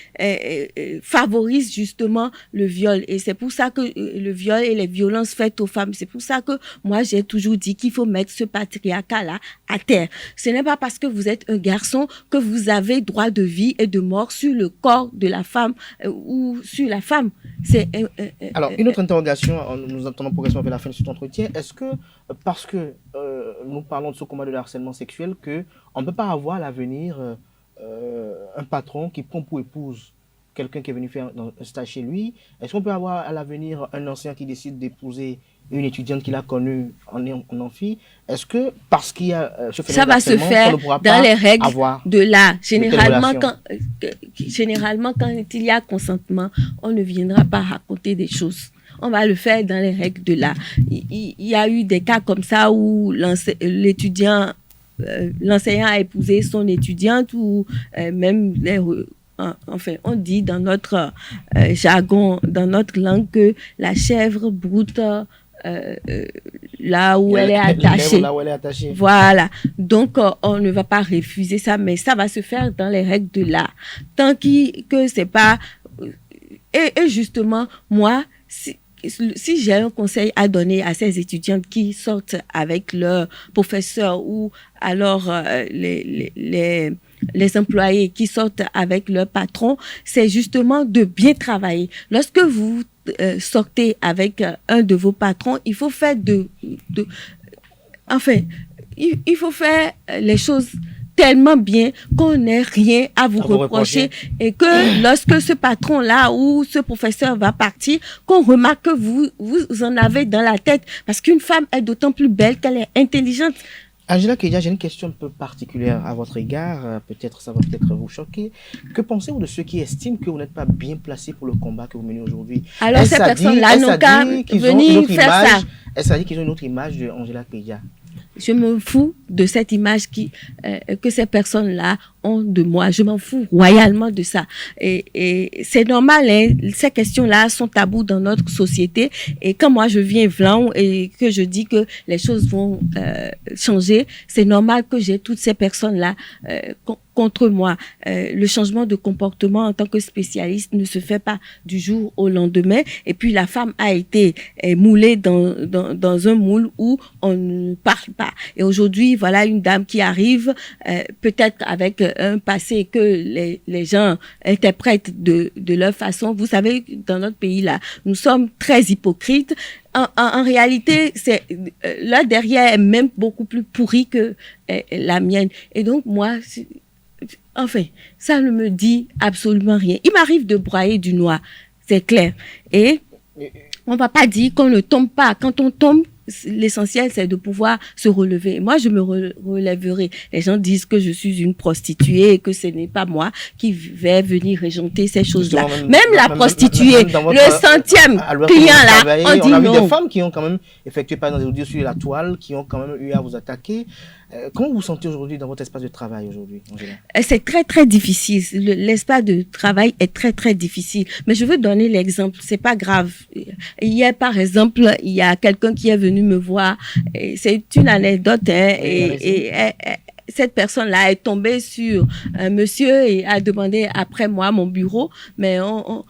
favorisent justement le viol. Et c'est pour ça que le viol et les violences faites aux femmes, c'est pour ça que moi j'ai toujours dit qu'il faut mettre ce patriarcat-là à terre. Ce n'est pas parce que vous êtes un garçon que vous avez droit de vie et de mort sur le corps de la femme ou sur la femme. Alors, une autre interrogation, nous attendons progressivement vers la fin de cet entretien. Est-ce que, parce que nous parlons de ce combat de harcèlement sexuel, qu'on ne peut pas avoir à l'avenir un patron qui prend pour épouse quelqu'un qui est venu faire un stage chez lui. Est-ce qu'on peut avoir à l'avenir un enseignant qui décide d'épouser une étudiante qu'il a connue en amphi? Est-ce que parce qu'il y a ça va se faire dans les règles de l'art. Généralement, quand il y a consentement, on ne viendra pas raconter des choses. On va le faire dans les règles de l'art. Il y a eu des cas comme ça où l'enseignant a épousé son étudiante ou même enfin, on dit dans notre jargon, dans notre langue, que la chèvre broute là où elle est attachée. Voilà. Donc, on ne va pas refuser ça, mais ça va se faire dans les règles de l'art. Tant que c'est pas... Et justement, moi, si j'ai un conseil à donner à ces étudiantes qui sortent avec leur professeur ou alors les employés qui sortent avec leur patron, c'est justement de bien travailler. Lorsque vous sortez avec un de vos patrons, il faut faire il faut faire les choses tellement bien qu'on n'ait rien à vous reprocher et que lorsque ce patron-là ou ce professeur va partir, qu'on remarque que vous en avez dans la tête, parce qu'une femme est d'autant plus belle qu'elle est intelligente. Angela Kedia, j'ai une question un peu particulière à votre égard, ça va peut-être vous choquer. Que pensez-vous de ceux qui estiment que vous n'êtes pas bien placé pour le combat que vous menez aujourd'hui? Alors ces personnes-là n'ont qu'à venir faire ça. Est-ce que ça dit qu'ils ont une autre image de Angela Kedia? Je me fous de cette image que ces personnes-là ont de moi. Je m'en fous royalement de ça. Et c'est normal, hein, ces questions-là sont tabous dans notre société. Et quand moi je viens blanc et que je dis que les choses vont changer, c'est normal que j'ai toutes ces personnes-là contre moi. Le changement de comportement en tant que spécialiste ne se fait pas du jour au lendemain. Et puis la femme a été moulée dans un moule où on ne parle pas. Et aujourd'hui, voilà une dame qui arrive, peut-être avec un passé que les gens interprètent de leur façon. Vous savez, dans notre pays là, nous sommes très hypocrites. En réalité, c'est là derrière est même beaucoup plus pourri que la mienne. Et donc moi, enfin, ça ne me dit absolument rien. Il m'arrive de broyer du noir, c'est clair. Et on va pas dire qu'on ne tombe pas. Quand on tombe, l'essentiel, c'est de pouvoir se relever. Moi, je me relèverai. Les gens disent que je suis une prostituée et que ce n'est pas moi qui vais venir régenter ces choses-là. Même la prostituée, le centième client-là, on dit non. On a vu des femmes qui ont quand même effectué, par exemple, des audios sur la toile, qui ont quand même eu à vous attaquer. Comment vous vous sentez aujourd'hui dans votre espace de travail aujourd'hui, Angela? C'est très, très difficile. L'espace de travail est très, très difficile. Mais je veux donner l'exemple. C'est pas grave. Hier, par exemple, il y a quelqu'un qui est venu me voir. C'est une anecdote, hein, et cette personne-là est tombée sur un monsieur et a demandé après moi mon bureau, mais on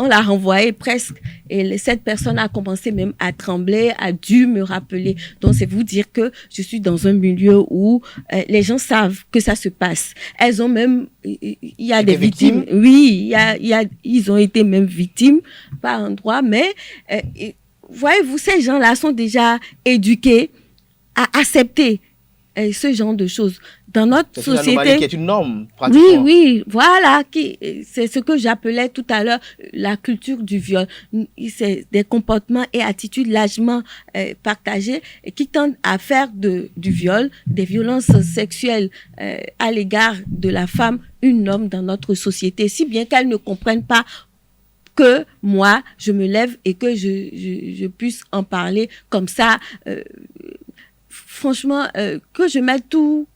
l'a renvoyé presque. Et cette personne a commencé même à trembler, a dû me rappeler. Donc, c'est vous dire que je suis dans un milieu où les gens savent que ça se passe. Elles ont même, il y a des victimes. Oui, ils ont été même victimes par endroit, mais voyez-vous, ces gens-là sont déjà éduqués à accepter ce genre de choses. Dans notre société, qui est une norme, pratiquement. Oui, voilà, c'est ce que j'appelais tout à l'heure la culture du viol. C'est des comportements et attitudes largement partagés qui tendent à faire du viol, des violences sexuelles à l'égard de la femme, une norme dans notre société, si bien qu'elles ne comprennent pas que moi, je me lève et que je puisse en parler comme ça. Franchement, que je mette tout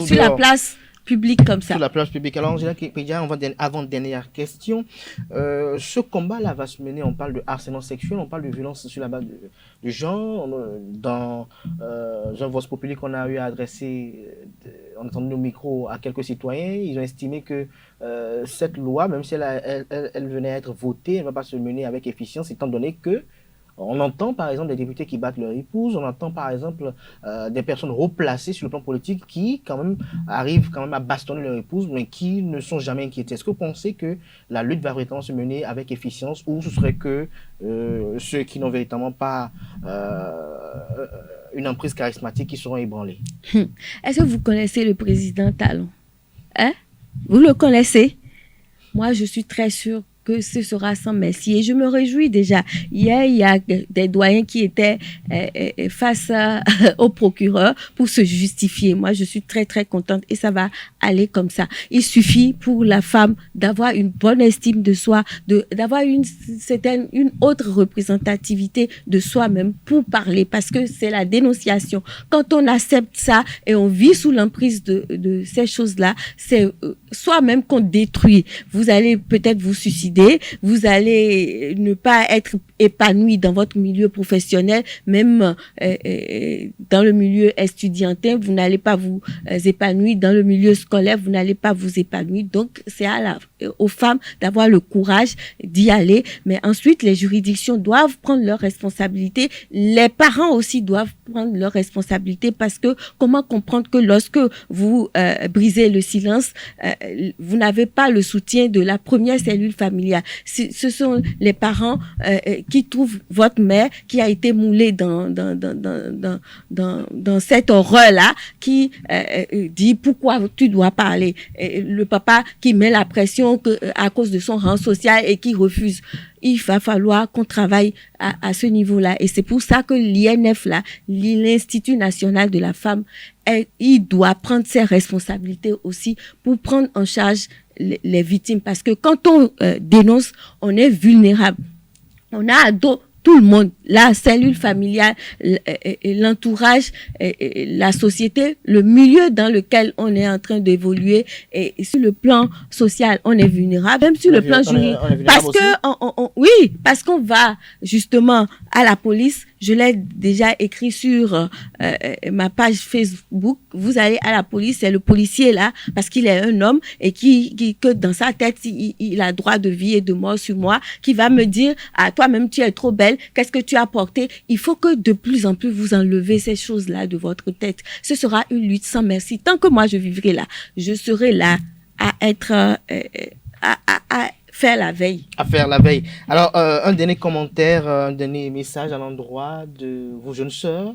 sur la place publique comme ça. Sur la place publique. Alors, Angela Kedia, avant-dernière question. Ce combat-là va se mener, on parle de harcèlement sexuel, on parle de violence sur la base de genre. Dans un voix populaire qu'on a eu à adresser, en attendant nos micros à quelques citoyens, ils ont estimé que cette loi, même si elle venait à être votée, elle ne va pas se mener avec efficience, étant donné que on entend par exemple des députés qui battent leur épouse, on entend par exemple des personnes replacées sur le plan politique qui quand même arrivent quand même à bastonner leur épouse, mais qui ne sont jamais inquiétés. Est-ce que vous pensez que la lutte va véritablement se mener avec efficience, ou ce serait que ceux qui n'ont véritablement pas une emprise charismatique qui seront ébranlés? Est-ce que vous connaissez le président Talon? Hein? Vous le connaissez? moi, je suis très sûre que ce sera sans merci. Et je me réjouis déjà. Hier, il y a des doyens qui étaient face au procureur pour se justifier. Moi, je suis très, très contente et ça va aller comme ça. Il suffit pour la femme d'avoir une bonne estime de soi, d'avoir une autre représentativité de soi-même pour parler, parce que c'est la dénonciation. Quand on accepte ça et on vit sous l'emprise de ces choses-là, c'est soi-même qu'on détruit. Vous allez peut-être vous suicider, vous allez ne pas être épanoui dans votre milieu professionnel, même dans le milieu estudiantin, vous n'allez pas vous épanouir, dans le milieu scolaire, vous n'allez pas vous épanouir. Donc, c'est aux femmes d'avoir le courage d'y aller. Mais ensuite, les juridictions doivent prendre leurs responsabilités. Les parents aussi doivent prendre leurs responsabilités, parce que comment comprendre que lorsque vous brisez le silence, vous n'avez pas le soutien de la première cellule familiale. Ce sont les parents qui trouvent votre mère qui a été moulée dans cette horreur-là, qui dit pourquoi tu dois parler. Et le papa qui met la pression à cause de son rang social et qui refuse. Il va falloir qu'on travaille à ce niveau-là. Et c'est pour ça que l'INF, là, l'Institut national de la femme, il doit prendre ses responsabilités aussi pour prendre en charge les victimes. Parce que quand on dénonce, on est vulnérable. On a tout le monde, la cellule familiale, l'entourage, la société, le milieu dans lequel on est en train d'évoluer. Et sur le plan social, on est vulnérable, même sur le plan juridique. Parce que, oui, parce qu'on va justement à la police. Je l'ai déjà écrit sur ma page Facebook. Vous allez à la police, c'est le policier là, parce qu'il est un homme et que dans sa tête, il a droit de vie et de mort sur moi, qui va me dire, ah, toi-même, tu es trop belle, qu'est-ce que tu as porté? Il faut que de plus en plus vous enlevez ces choses-là de votre tête. Ce sera une lutte sans merci. Tant que moi, je vivrai là, je serai là à être, à faire la veille. À faire la veille. Alors, un dernier commentaire, un dernier message à l'endroit de vos jeunes sœurs,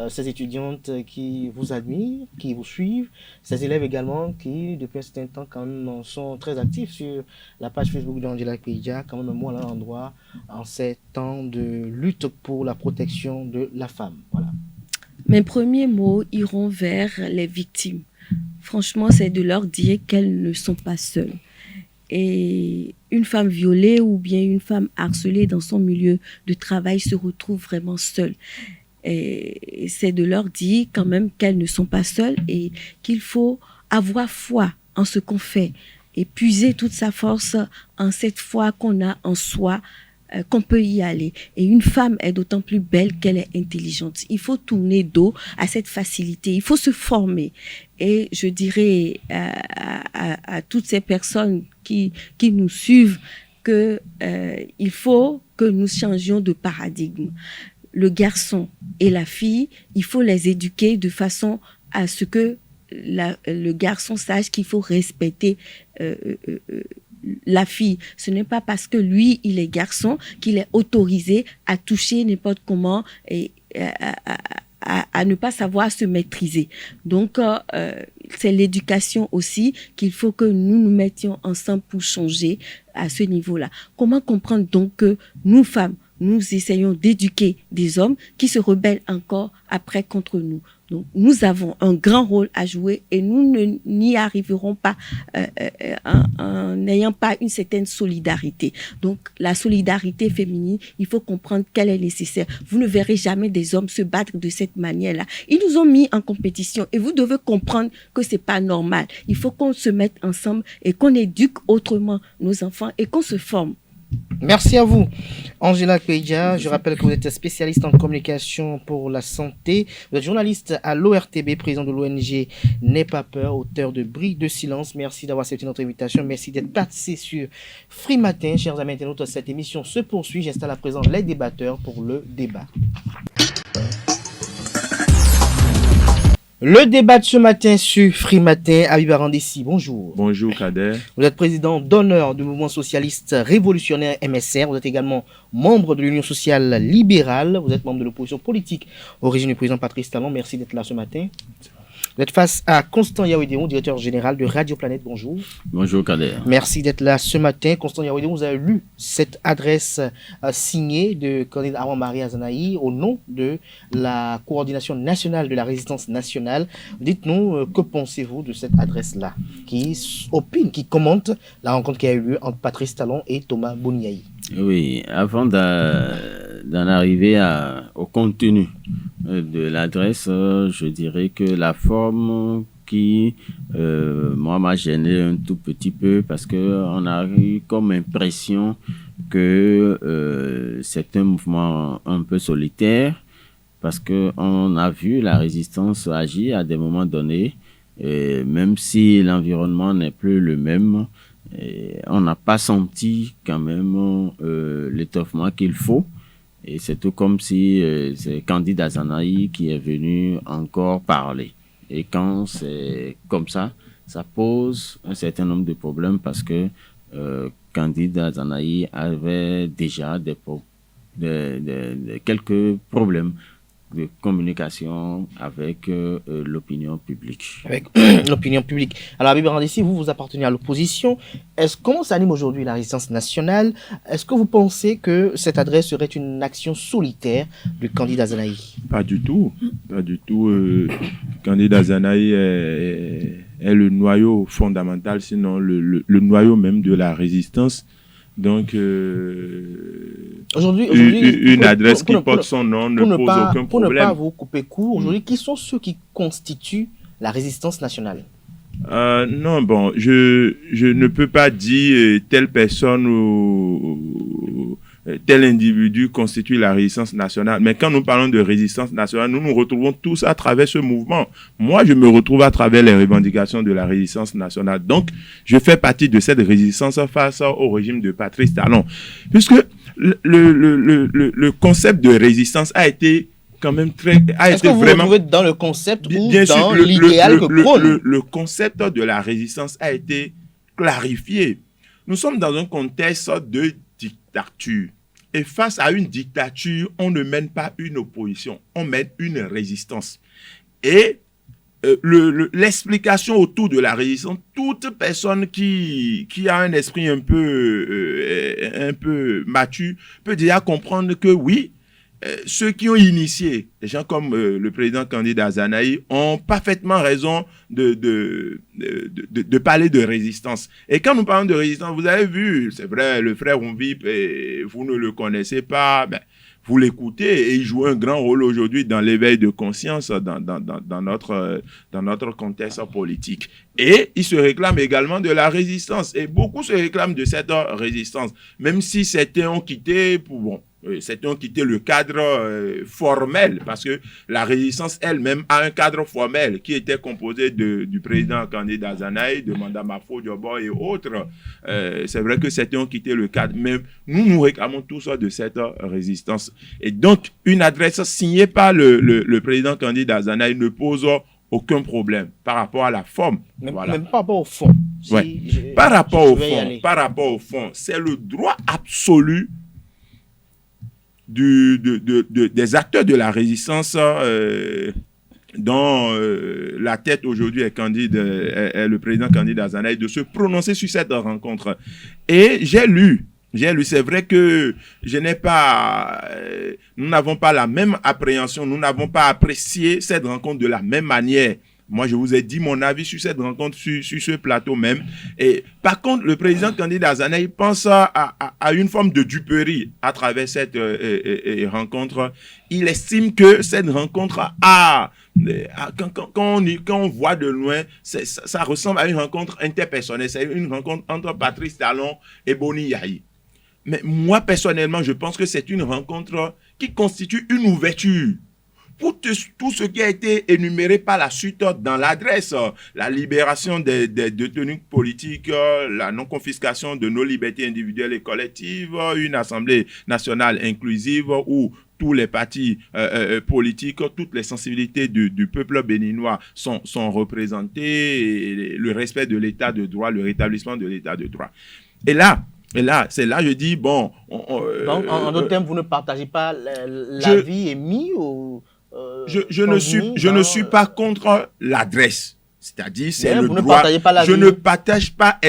ces étudiantes qui vous admirent, qui vous suivent, ces élèves également qui, depuis un certain temps, quand même, sont très actifs sur la page Facebook d'Angela Kpeidja, quand même un mot à l'endroit en ces temps de lutte pour la protection de la femme. Voilà. Mes premiers mots iront vers les victimes. Franchement, c'est de leur dire qu'elles ne sont pas seules. Et une femme violée ou bien une femme harcelée dans son milieu de travail se retrouve vraiment seule. Et c'est de leur dire quand même qu'elles ne sont pas seules et qu'il faut avoir foi en ce qu'on fait et puiser toute sa force en cette foi qu'on a en soi, qu'on peut y aller. Et une femme est d'autant plus belle qu'elle est intelligente. Il faut tourner dos à cette facilité. Il faut se former. Et je dirais à toutes ces personnes qui nous suivent que il faut que nous changions de paradigme. Le garçon et la fille, il faut les éduquer de façon à ce que le garçon sache qu'il faut respecter la fille. Ce n'est pas parce que lui, il est garçon qu'il est autorisé à toucher n'importe comment et à ne pas savoir se maîtriser. Donc, c'est l'éducation aussi qu'il faut que nous mettions ensemble pour changer à ce niveau-là. Comment comprendre donc que nous, femmes, nous essayons d'éduquer des hommes qui se rebellent encore après contre nous. Donc, nous avons un grand rôle à jouer et nous n'y arriverons pas en n'ayant pas une certaine solidarité. Donc, la solidarité féminine, il faut comprendre qu'elle est nécessaire. Vous ne verrez jamais des hommes se battre de cette manière-là. Ils nous ont mis en compétition et vous devez comprendre que c'est pas normal. Il faut qu'on se mette ensemble et qu'on éduque autrement nos enfants et qu'on se forme. Merci à vous, Angela Kpeidja. Je rappelle que vous êtes spécialiste en communication pour la santé. Vous êtes journaliste à l'ORTB, président de l'ONG N'aie pas peur, auteur de Bris de silence. Merci d'avoir accepté notre invitation. Merci d'être passé sur Free Matin. Chers amis internautes, cette émission se poursuit. J'installe à présent les débatteurs pour le débat. Le débat de ce matin sur Free Matin, Habib Arandessi, bonjour. Bonjour Kader. Vous êtes président d'honneur du mouvement socialiste révolutionnaire MSR. Vous êtes également membre de l'Union sociale libérale. Vous êtes membre de l'opposition politique au régime du président Patrice Talon. Merci d'être là ce matin. Vous êtes face à Constant Yaouidéon, directeur général de Radio Planète. Bonjour. Bonjour Kader. Merci d'être là ce matin. Constant Yaouidéon, vous avez lu cette adresse signée de candidat Awan-Marie Azanahi au nom de la coordination nationale de la résistance nationale. Dites-nous, que pensez-vous de cette adresse-là qui opine, qui commente la rencontre qui a eu lieu entre Patrice Talon et Thomas Boniaï? Oui, avant d'en arriver au contenu de l'adresse, je dirais que la forme qui, moi, m'a gêné un tout petit peu parce qu'on a eu comme impression que c'est un mouvement un peu solitaire parce qu'on a vu la résistance agir à des moments donnés, et même si l'environnement n'est plus le même, et on n'a pas senti quand même l'étoffement qu'il faut. Et c'est tout comme si c'est Candide Azanahi qui est venu encore parler. Et quand c'est comme ça, ça pose un certain nombre de problèmes parce que Candide Azanahi avait déjà quelques problèmes de communication avec l'opinion publique. Avec l'opinion publique. Alors, Habib Randessi, vous appartenez à l'opposition. Comment s'anime aujourd'hui la résistance nationale? Est-ce que vous pensez que cette adresse serait une action solitaire du candidat Azanahi? Pas du tout. Pas du tout. Le candidat Azanahi est le noyau fondamental, sinon le noyau même de la résistance. Donc, aujourd'hui, une adresse qui porte son nom ne pose aucun problème. Pour ne pas vous couper court, aujourd'hui, qui sont ceux qui constituent la résistance nationale? Non, bon, je ne peux pas dire telle personne ou tel individu constitue la résistance nationale. Mais quand nous parlons de résistance nationale, nous nous retrouvons tous à travers ce mouvement. Moi, je me retrouve à travers les revendications de la résistance nationale. Donc, je fais partie de cette résistance face au régime de Patrice Talon. Puisque le concept de résistance a été quand même Est-ce que vous vraiment retrouvez dans le concept ou dans l'idéal que prône? Le concept de la résistance a été clarifié. Nous sommes dans un contexte de dictature. Et face à une dictature, on ne mène pas une opposition, on mène une résistance. Et l'explication autour de la résistance, toute personne qui a un esprit un peu mature peut déjà comprendre que oui, ceux qui ont initié, des gens comme le président candidat Azanahi, ont parfaitement raison de parler de résistance. Et quand nous parlons de résistance, vous avez vu, c'est vrai, le frère Oumvip, vous ne le connaissez pas, ben, vous l'écoutez et il joue un grand rôle aujourd'hui dans l'éveil de conscience dans notre contexte politique. Et il se réclame également de la résistance. Et beaucoup se réclament de cette résistance, même si certains ont quitté certains ont quitté le cadre formel, parce que la résistance elle-même a un cadre formel qui était composé du président candidat Azanahi, de Manda Mafo Diobo et autres. C'est vrai que certains ont quitté le cadre, mais nous réclamons tous de cette résistance. Et donc, une adresse signée par le président candidat Azanahi ne pose aucun problème par rapport à la forme. Même par rapport au fond. Par rapport au fond, c'est le droit absolu des acteurs de la résistance dont la tête aujourd'hui est le président candidat Azanahi, de se prononcer sur cette rencontre. Et j'ai lu, c'est vrai que nous n'avons pas la même appréhension, nous n'avons pas apprécié cette rencontre de la même manière. Moi, je vous ai dit mon avis sur cette rencontre, sur ce plateau même. Et par contre, le président candidat Azanahi pense à une forme de duperie à travers cette rencontre. Il estime que cette rencontre quand on voit de loin, ça ressemble à une rencontre interpersonnelle. C'est une rencontre entre Patrice Talon et Boni Yahi. Mais moi, personnellement, je pense que c'est une rencontre qui constitue une ouverture pour tout ce qui a été énuméré par la suite dans l'adresse, la libération des détenus politiques, la non-confiscation de nos libertés individuelles et collectives, une assemblée nationale inclusive où tous les partis politiques, toutes les sensibilités du peuple béninois sont représentées, et le respect de l'état de droit, le rétablissement de l'état de droit. Et là, c'est là, je dis, bon... Donc, en d'autres termes, vous ne partagez pas l'avis émis je ne suis pas contre l'adresse. C'est-à-dire, c'est le droit. Je ne partage pas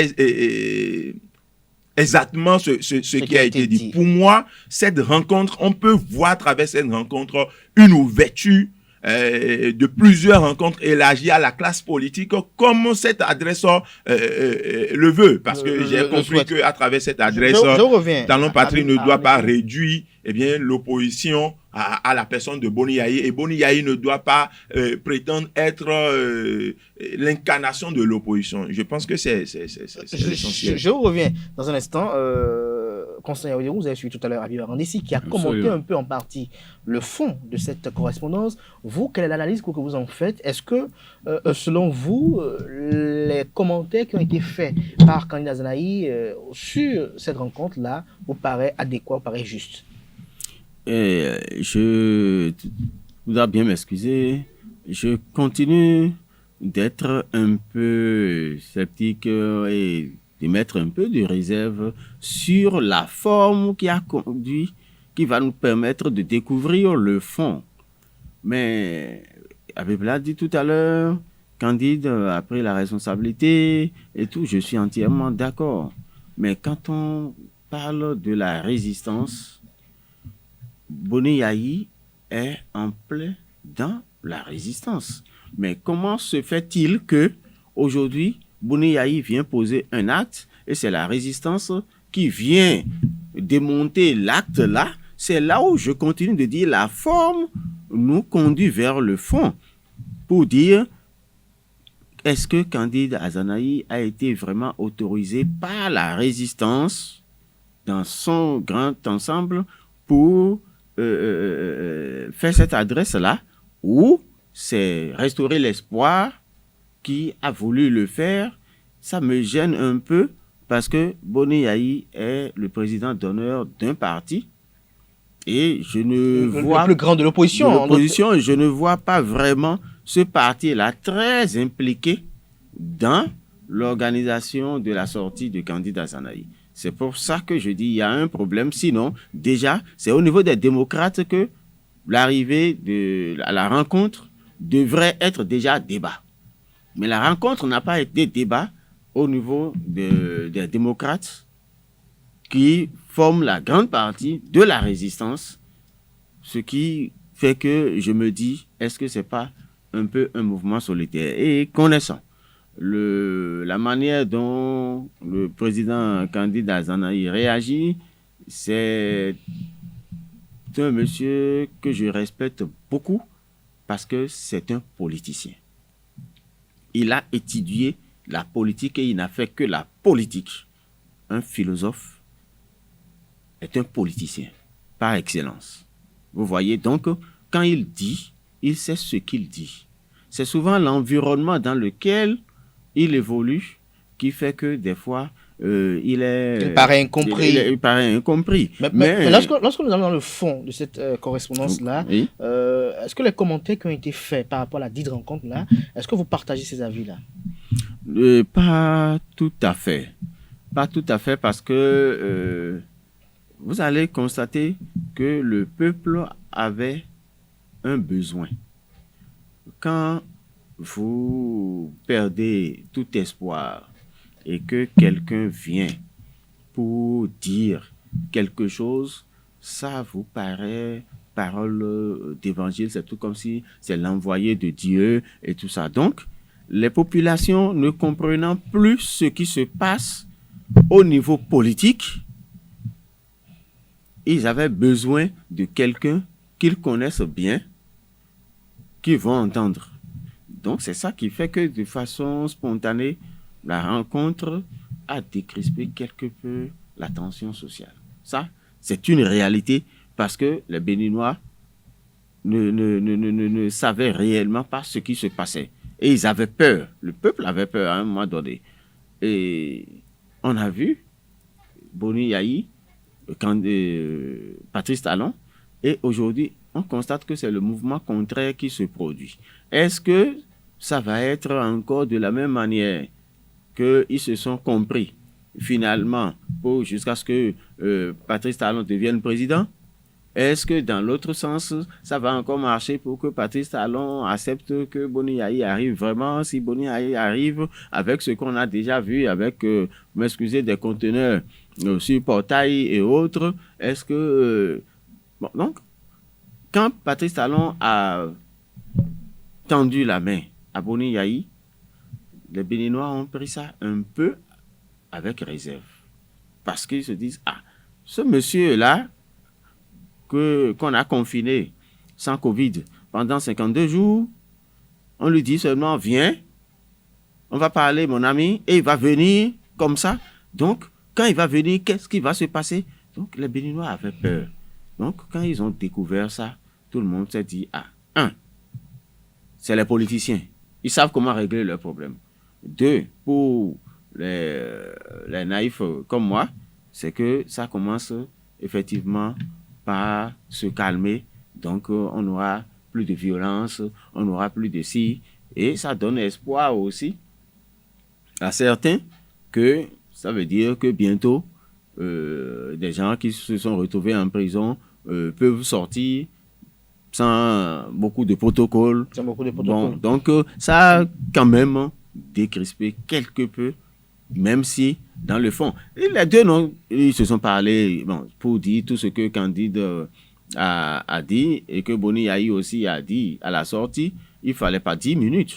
exactement ce qui a été dit. Pour moi, cette rencontre, on peut voir à travers cette rencontre une ouverture de plusieurs rencontres élargies à la classe politique, comme cette adresse le veut. Parce que j'ai compris qu'à travers cette adresse, Talon Patrie ne doit pas réduire l'opposition à la personne de Boni Yayi, et Boni Yayi ne doit pas prétendre être l'incarnation de l'opposition. Je pense que c'est l'essentiel. Je reviens dans un instant. Constant Yaoudérou, vous avez suivi tout à l'heure Habib Arandessi qui a commenté un peu en partie le fond de cette correspondance. Vous, quelle est l'analyse que vous en faites? Est-ce que, selon vous, les commentaires qui ont été faits par Candidat Zanaï sur cette rencontre-là vous paraît adéquat, vous paraît juste? Je voudrais bien m'excuser. Je continue d'être un peu sceptique et de mettre un peu de réserve sur la forme qui a conduit, qui va nous permettre de découvrir le fond. Mais, Habib l'a dit tout à l'heure, Candide a pris la responsabilité et tout, je suis entièrement d'accord. Mais quand on parle de la résistance, Boni Yayi est en plein dans la résistance. Mais comment se fait-il que aujourd'hui Boni Yayi vient poser un acte et c'est la résistance qui vient démonter l'acte là? C'est là où je continue de dire la forme nous conduit vers le fond pour dire est-ce que Candide Azanaï a été vraiment autorisé par la résistance dans son grand ensemble pour faire cette adresse-là, ou c'est restaurer l'espoir qui a voulu le faire? Ça me gêne un peu parce que Boni Yayi est le président d'honneur d'un parti et je ne vois... Le plus grand de l'opposition. Je ne vois pas vraiment ce parti-là très impliqué dans l'organisation de la sortie de Candide Azanaï. C'est pour ça que je dis qu'il y a un problème. Sinon, déjà, c'est au niveau des démocrates que l'arrivée à la rencontre devrait être déjà débat. Mais la rencontre n'a pas été débat au niveau des démocrates qui forment la grande partie de la résistance. Ce qui fait que je me dis, est-ce que ce n'est pas un peu un mouvement solitaire? Et connaissant la manière dont le président Candide Azanaï réagit, c'est un monsieur que je respecte beaucoup parce que c'est un politicien. Il a étudié la politique et il n'a fait que la politique. Un philosophe est un politicien par excellence. Vous voyez, donc, quand il dit, il sait ce qu'il dit. C'est souvent l'environnement dans lequel il évolue qui fait que des fois, il paraît incompris. Il paraît incompris. Mais lorsque nous allons dans le fond de cette correspondance-là, oui. Est-ce que les commentaires qui ont été faits par rapport à la dite rencontre-là, est-ce que vous partagez ces avis-là? Pas tout à fait. Pas tout à fait parce que vous allez constater que le peuple avait un besoin. Quand vous perdez tout espoir et que quelqu'un vient pour dire quelque chose, ça vous paraît parole d'évangile, c'est tout comme si c'est l'envoyé de Dieu et tout ça. Donc, les populations ne comprenant plus ce qui se passe au niveau politique, ils avaient besoin de quelqu'un qu'ils connaissent bien, qu'ils vont entendre. Donc, c'est ça qui fait que de façon spontanée, la rencontre a décrispé quelque peu la tension sociale. Ça, c'est une réalité parce que les Béninois ne savaient réellement pas ce qui se passait. Et ils avaient peur. Le peuple avait peur à un moment donné. Et on a vu Boni Yayi, Patrice Talon, et aujourd'hui, on constate que c'est le mouvement contraire qui se produit. Est-ce que ça va être encore de la même manière qu'ils se sont compris finalement jusqu'à ce que Patrice Talon devienne président? Est-ce que dans l'autre sens, ça va encore marcher pour que Patrice Talon accepte que Boni Yayi arrive vraiment? Si Boni Yayi arrive avec ce qu'on a déjà vu, avec, m'excusez, des conteneurs sur portail et autres, est-ce que... bon, donc, quand Patrice Talon a tendu la main à Boni Yayi, les Béninois ont pris ça un peu avec réserve. Parce qu'ils se disent, ah, ce monsieur-là, qu'on a confiné sans Covid pendant 52 jours, on lui dit seulement, viens, on va parler, mon ami, et il va venir comme ça. Donc, quand il va venir, qu'est-ce qui va se passer? Donc, les Béninois avaient peur. Donc, quand ils ont découvert ça, tout le monde s'est dit, ah, c'est les politiciens. Ils savent comment régler leurs problèmes. 2, pour les naïfs comme moi, c'est que ça commence effectivement par se calmer. Donc, on n'aura plus de violence, on n'aura plus de ci. Et ça donne espoir aussi à certains que ça veut dire que bientôt, des gens qui se sont retrouvés en prison peuvent sortir sans beaucoup de protocoles. Bon, donc, ça a quand même décrispé quelque peu, même si, dans le fond, les deux, ils se sont parlé pour dire tout ce que Candide a dit et que Boni Yayi aussi a dit à la sortie. Il ne fallait pas 10 minutes.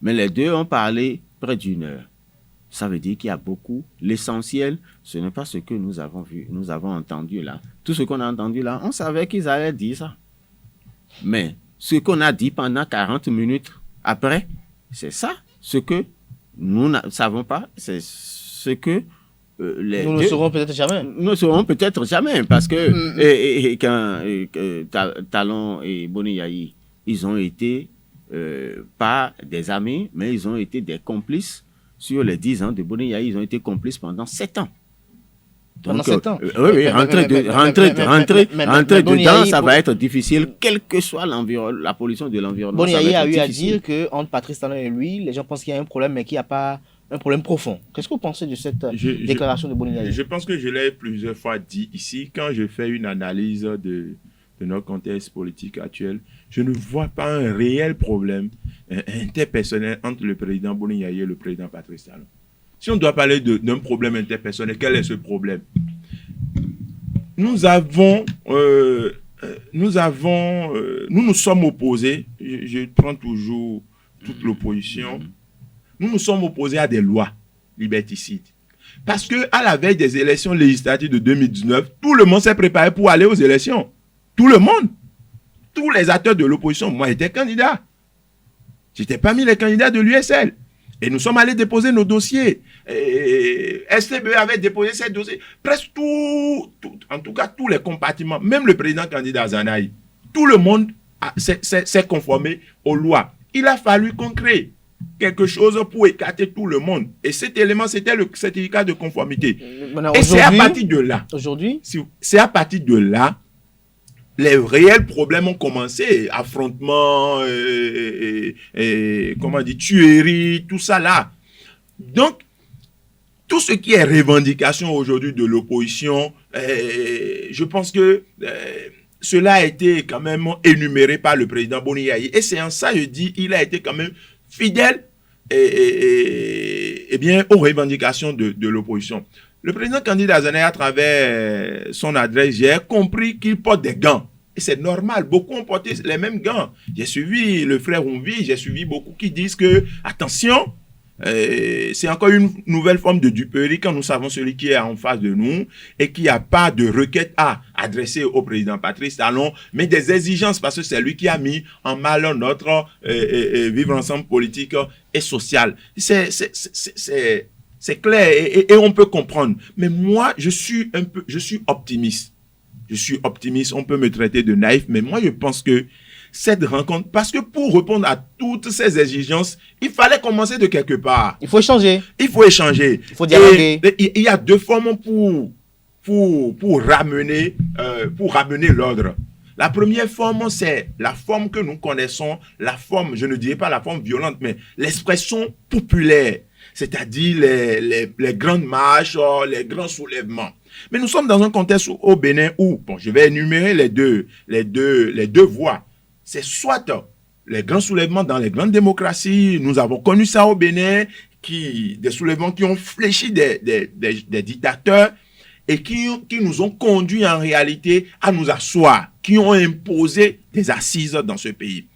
Mais les deux ont parlé près d'1 heure. Ça veut dire qu'il y a beaucoup. L'essentiel, ce n'est pas ce que nous avons vu, nous avons entendu là. Tout ce qu'on a entendu là, on savait qu'ils allaient dire ça. Mais ce qu'on a dit pendant 40 minutes après, c'est ça. Ce que nous ne savons pas, c'est ce que nous ne saurons peut-être jamais. Nous ne saurons peut-être jamais parce que quand Talon et Boni Yayi, ils ont été pas des amis, mais ils ont été des complices. Sur les 10 ans de Boni Yayi, ils ont été complices pendant 7 ans. Pendant 7 ans. Oui, rentrer dedans, ça va être difficile, quelle que soit la pollution de l'environnement. Boni Yayi a eu à dire qu'entre Patrice Talon et lui, les gens pensent qu'il y a un problème, mais qu'il n'y a pas un problème profond. Qu'est-ce que vous pensez de cette déclaration de Boni Yayi? Je pense que je l'ai plusieurs fois dit ici, quand je fais une analyse de notre contexte politique actuel, je ne vois pas un réel problème interpersonnel entre le président Boni Yayi et le président Patrice Talon. Si on doit parler d'un problème interpersonnel, quel est ce problème? Nous nous sommes opposés, je prends toujours toute l'opposition, nous nous sommes opposés à des lois liberticides. Parce qu'à la veille des élections législatives de 2019, tout le monde s'est préparé pour aller aux élections. Tout le monde. Tous les acteurs de l'opposition. Moi, j'étais candidat. J'étais parmi les candidats de l'USL. Et nous sommes allés déposer nos dossiers. STBE avait déposé ses dossiers. Presque en tout cas, tous les compartiments, même le président candidat Zanaï, tout le monde s'est conformé aux lois. Il a fallu qu'on crée quelque chose pour écarter tout le monde. Et cet élément, c'était le certificat de conformité. Et c'est à partir de là. Aujourd'hui, c'est à partir de là, les réels problèmes ont commencé, affrontements, comment dire, tueries, tout ça là. Donc, tout ce qui est revendication aujourd'hui de l'opposition, je pense que cela a été quand même énuméré par le président Boni Yayi. Et c'est en ça, je dis, il a été quand même fidèle bien, aux revendications de l'opposition. Le président candidat Zanaï, à travers son adresse, j'ai compris qu'il porte des gants. Et c'est normal, beaucoup ont porté les mêmes gants. J'ai suivi le frère Oumvi, j'ai suivi beaucoup qui disent que, attention, c'est encore une nouvelle forme de duperie quand nous savons celui qui est en face de nous et qu'il n'y a pas de requête à adresser au président Patrice Talon, mais des exigences parce que c'est lui qui a mis en mal notre vivre ensemble politique et social. C'est clair et on peut comprendre. Mais moi, je suis optimiste. Je suis optimiste. On peut me traiter de naïf, mais moi, je pense que cette rencontre, parce que pour répondre à toutes ces exigences, il fallait commencer de quelque part. Il faut échanger. Il faut échanger. Il faut dialoguer. Il y a 2 formes pour ramener l'ordre. La première forme, c'est la forme que nous connaissons, la forme, je ne dirais pas la forme violente, mais l'expression populaire. c'est-à-dire les grandes marches, les grands soulèvements. Mais nous sommes dans un contexte au Bénin où, bon, je vais énumérer les deux voies. C'est soit les grands soulèvements dans les grandes démocraties, nous avons connu ça au Bénin, des soulèvements qui ont fléchi des dictateurs et qui nous ont conduits en réalité à nous asseoir, qui ont imposé des assises dans ce pays.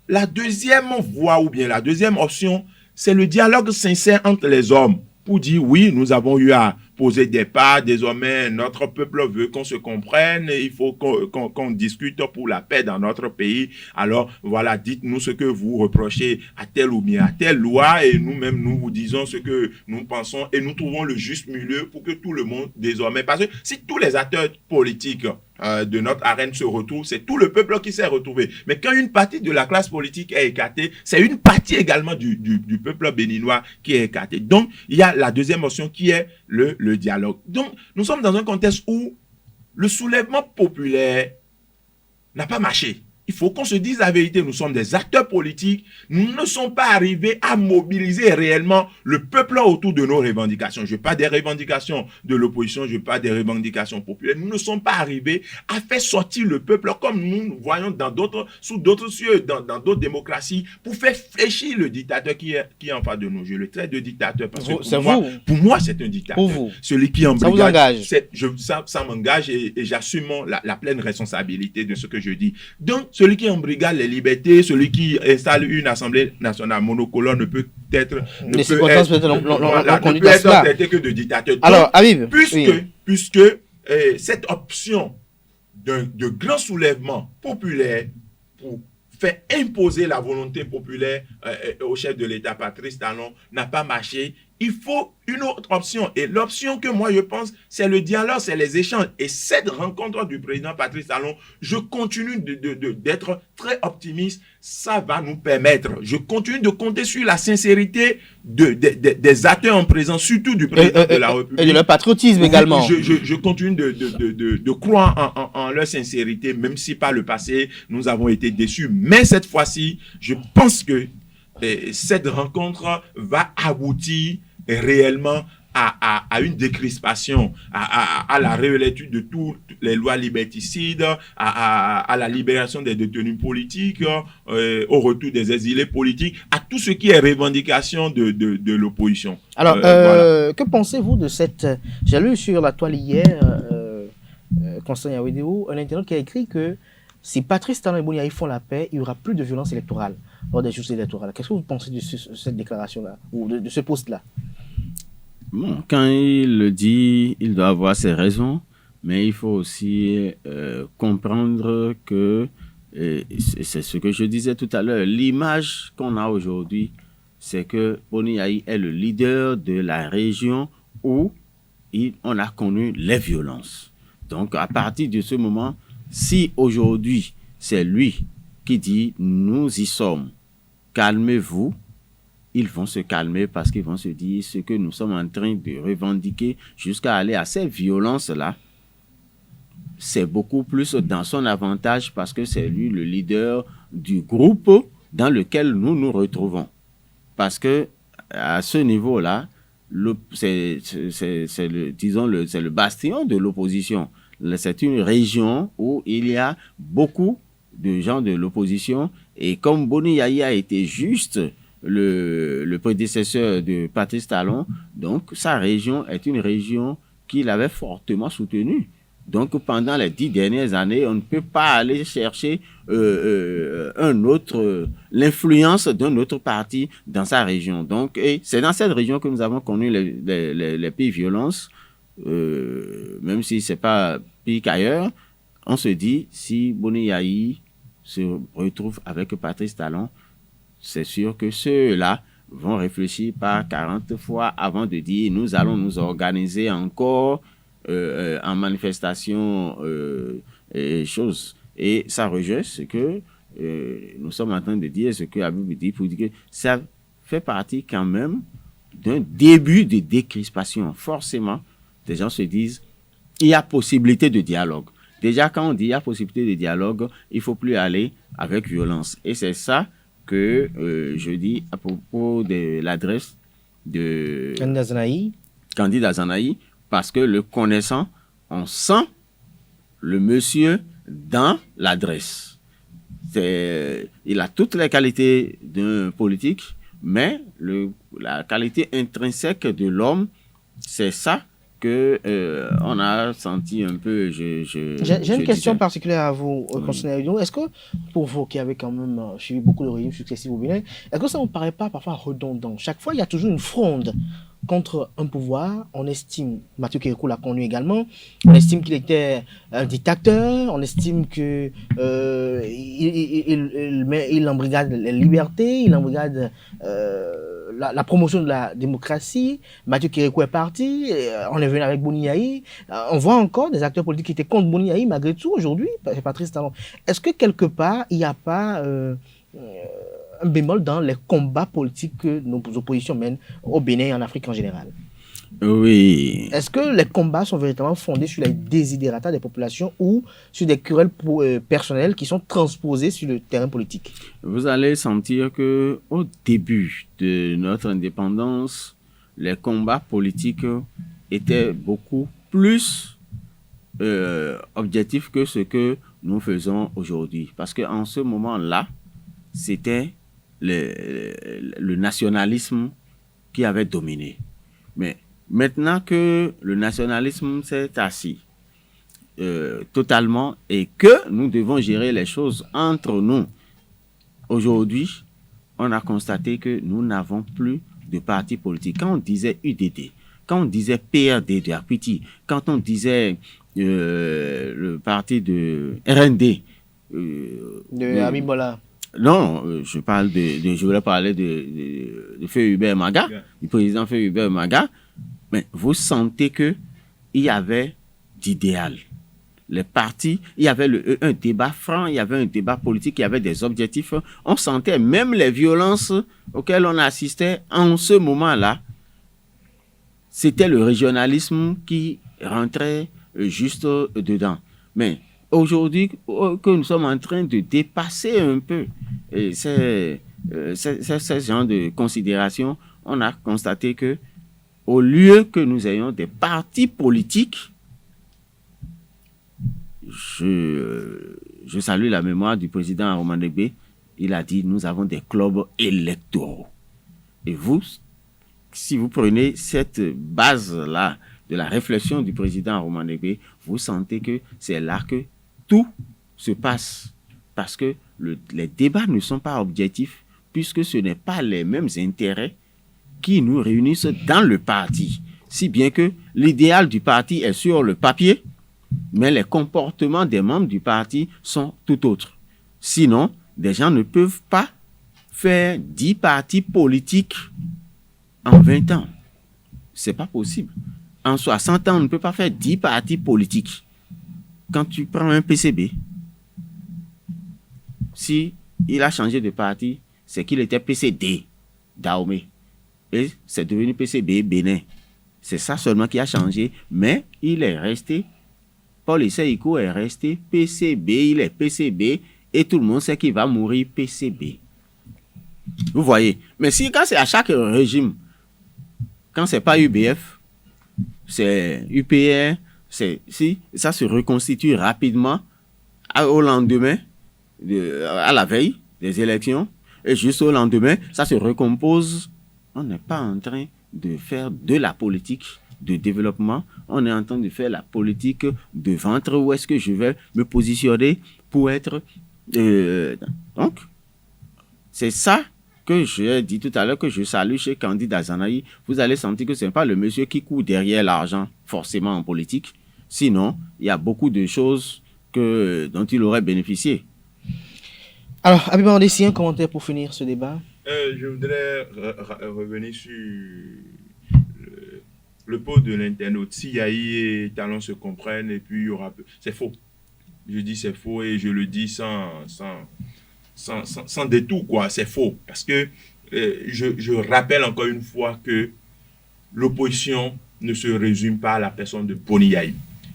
La deuxième voie ou bien la deuxième option, c'est le dialogue sincère entre les hommes pour dire oui, nous avons eu à poser des pas, désormais notre peuple veut qu'on se comprenne, il faut qu'on discute pour la paix dans notre pays. Alors voilà, dites-nous ce que vous reprochez à telle ou bien à telle loi et nous-mêmes nous vous disons ce que nous pensons et nous trouvons le juste milieu pour que tout le monde désormais, parce que si tous les acteurs politiques de notre arène se retrouvent, c'est tout le peuple qui s'est retrouvé. Mais quand une partie de la classe politique est écartée, c'est une partie également du peuple béninois qui est écartée. Donc, il y a la deuxième option qui est le dialogue. Donc, nous sommes dans un contexte où le soulèvement populaire n'a pas marché. Il faut qu'on se dise la vérité, nous sommes des acteurs politiques, nous ne sommes pas arrivés à mobiliser réellement le peuple autour de nos revendications. Je parle des revendications de l'opposition, je parle des revendications populaires. Nous ne sommes pas arrivés à faire sortir le peuple comme nous voyons sous d'autres cieux, dans d'autres démocraties, pour faire fléchir le dictateur qui est en face de nous. Je le traite de dictateur parce que pour moi, c'est un dictateur. Pour vous. Celui qui embrigade, ça vous engage. Ça m'engage et j'assume la pleine responsabilité de ce que je dis. Donc, celui qui embrigade les libertés, celui qui installe une assemblée nationale monocolore ne peut être traité que de dictateur. Donc, alors, Habib, puisque cette option de grand soulèvement populaire pour faire imposer la volonté populaire au chef de l'État, Patrice Talon, n'a pas marché, il faut une autre option. Et l'option que moi je pense, c'est le dialogue, c'est les échanges. Et cette rencontre du président Patrice Talon, je continue d'être très optimiste. Ça va nous permettre. Je continue de compter sur la sincérité des acteurs en présence, surtout du président de la République. Et de leur patriotisme également. Je continue de croire en leur sincérité, même si par le passé, nous avons été déçus. Mais cette fois-ci, je pense que cette rencontre va aboutir réellement à une décrispation, à la réélecture de toutes les lois liberticides, à la libération des détenus politiques, au retour des exilés politiques, à tout ce qui est revendication de l'opposition. Alors, voilà. Que pensez-vous de cette... J'ai lu sur la toile hier, Constant Yawedeo, un internaute qui a écrit que si Patrice Talon et Boni Yayi font la paix, il n'y aura plus de violence électorale lors des jours électoraux. Qu'est-ce que vous pensez de cette déclaration-là, ou de ce poste-là? Bon, quand il le dit, il doit avoir ses raisons, mais il faut aussi comprendre que, c'est ce que je disais tout à l'heure, l'image qu'on a aujourd'hui, c'est que Boni Yayi est le leader de la région où on a connu les violences. Donc, à partir de ce moment, si aujourd'hui, c'est lui qui dit « nous y sommes, calmez-vous », ils vont se calmer parce qu'ils vont se dire ce que nous sommes en train de revendiquer jusqu'à aller à ces violences-là, c'est beaucoup plus dans son avantage parce que c'est lui le leader du groupe dans lequel nous nous retrouvons. Parce que à ce niveau-là, c'est le bastion de l'opposition. C'est une région où il y a beaucoup de gens de l'opposition et comme Boni Yayi a été juste le prédécesseur de Patrice Talon, donc sa région est une région qu'il avait fortement soutenue. Donc pendant les 10 dernières années, on ne peut pas aller chercher l'influence d'un autre parti dans sa région. Donc c'est dans cette région que nous avons connu les pires violences. Même si c'est pas pire qu'ailleurs, on se dit si Boni Yayi se retrouve avec Patrice Talon, c'est sûr que ceux-là vont réfléchir par 40 fois avant de dire nous allons nous organiser encore en manifestation et choses. Et ça rejoint ce que nous sommes en train de dire, ce que Habib dit, pour dire que ça fait partie quand même d'un début de décrispation. Forcément, les gens se disent, il y a possibilité de dialogue. Déjà, quand on dit il y a possibilité de dialogue, il ne faut plus aller avec violence. Et c'est ça que je dis à propos de l'adresse de Candidat Zanaï, parce que le connaissant, on sent le monsieur dans l'adresse. Il a toutes les qualités d'un politique, mais la qualité intrinsèque de l'homme, c'est ça que on a senti un peu. J'ai une question particulière à vous, conseiller. Est-ce que, pour vous qui avez quand même suivi beaucoup de régimes successifs au Bénin, est-ce que ça ne vous paraît pas parfois redondant? Chaque fois, il y a toujours une fronde contre un pouvoir. On estime, Mathieu Kérékou l'a connu également, on estime qu'il était un dictateur, on estime que il embrigade les libertés, il embrigade la promotion de la démocratie. Mathieu Kérékou est parti, on est venu avec Boni-Yayi. On voit encore des acteurs politiques qui étaient contre Boni-Yayi malgré tout aujourd'hui. C'est Patrice Talon. Est-ce que quelque part, il n'y a pas un bémol dans les combats politiques que nos oppositions mènent au Bénin et en Afrique en général? Oui. Est-ce que les combats sont véritablement fondés sur les désidérata des populations ou sur des querelles personnelles qui sont transposées sur le terrain politique? Vous allez sentir que au début de notre indépendance, les combats politiques étaient beaucoup plus objectifs que ce que nous faisons aujourd'hui. Parce qu'en ce moment-là, c'était le nationalisme qui avait dominé. Mais maintenant que le nationalisme s'est assis totalement et que nous devons gérer les choses entre nous, aujourd'hui, on a constaté que nous n'avons plus de parti politique. Quand on disait UDD, quand on disait PRD de Apiti, quand on disait le parti de RND, de Amibola. Non, je voulais parler de Feu Hubert Maga, du président Feu Hubert Maga, mais vous sentez qu'il y avait d'idéal. Les partis, il y avait un débat franc, il y avait un débat politique, il y avait des objectifs. On sentait même les violences auxquelles on assistait en ce moment-là. C'était le régionalisme qui rentrait juste dedans. Mais aujourd'hui, que nous sommes en train de dépasser un peu ce genre de considération, on a constaté que au lieu que nous ayons des partis politiques, je salue la mémoire du président Aroumane Negbe, il a dit nous avons des clubs électoraux. Et vous, si vous prenez cette base-là de la réflexion du président Aroumane Negbe, vous sentez que c'est là que tout se passe. Parce que les débats ne sont pas objectifs, puisque ce n'est pas les mêmes intérêts qui nous réunissent dans le parti. Si bien que l'idéal du parti est sur le papier, mais les comportements des membres du parti sont tout autres. Sinon, des gens ne peuvent pas faire 10 partis politiques en 20 ans. C'est pas possible. En 60 ans, on ne peut pas faire 10 partis politiques. Quand tu prends un PCB, si il a changé de parti, c'est qu'il était PCD, Dahomey. Et c'est devenu PCB Bénin. C'est ça seulement qui a changé, mais il est resté, Paul Issei-Iko est resté PCB, il est PCB, et tout le monde sait qu'il va mourir PCB. Vous voyez. Mais si quand c'est à chaque régime, quand c'est pas UBF, c'est UPR, si ça se reconstitue rapidement au lendemain, à la veille des élections, et juste au lendemain, ça se recompose. On n'est pas en train de faire de la politique de développement, on est en train de faire la politique de ventre. Où est-ce que je vais me positionner pour être... Donc, c'est ça que j'ai dit tout à l'heure, que je salue chez Candidat Zanaï. Vous allez sentir que ce n'est pas le monsieur qui court derrière l'argent, forcément en politique. Sinon, il y a beaucoup de choses dont il aurait bénéficié. Alors, Abiba Ondessi, un commentaire pour finir ce débat? Je voudrais revenir sur le pot de l'internaute. Si Yahi et Talon se comprennent, et puis il y aura... C'est faux. Je dis c'est faux et je le dis sans détour, quoi. C'est faux. Parce que je rappelle encore une fois que l'opposition ne se résume pas à la personne de Boni-Yayi.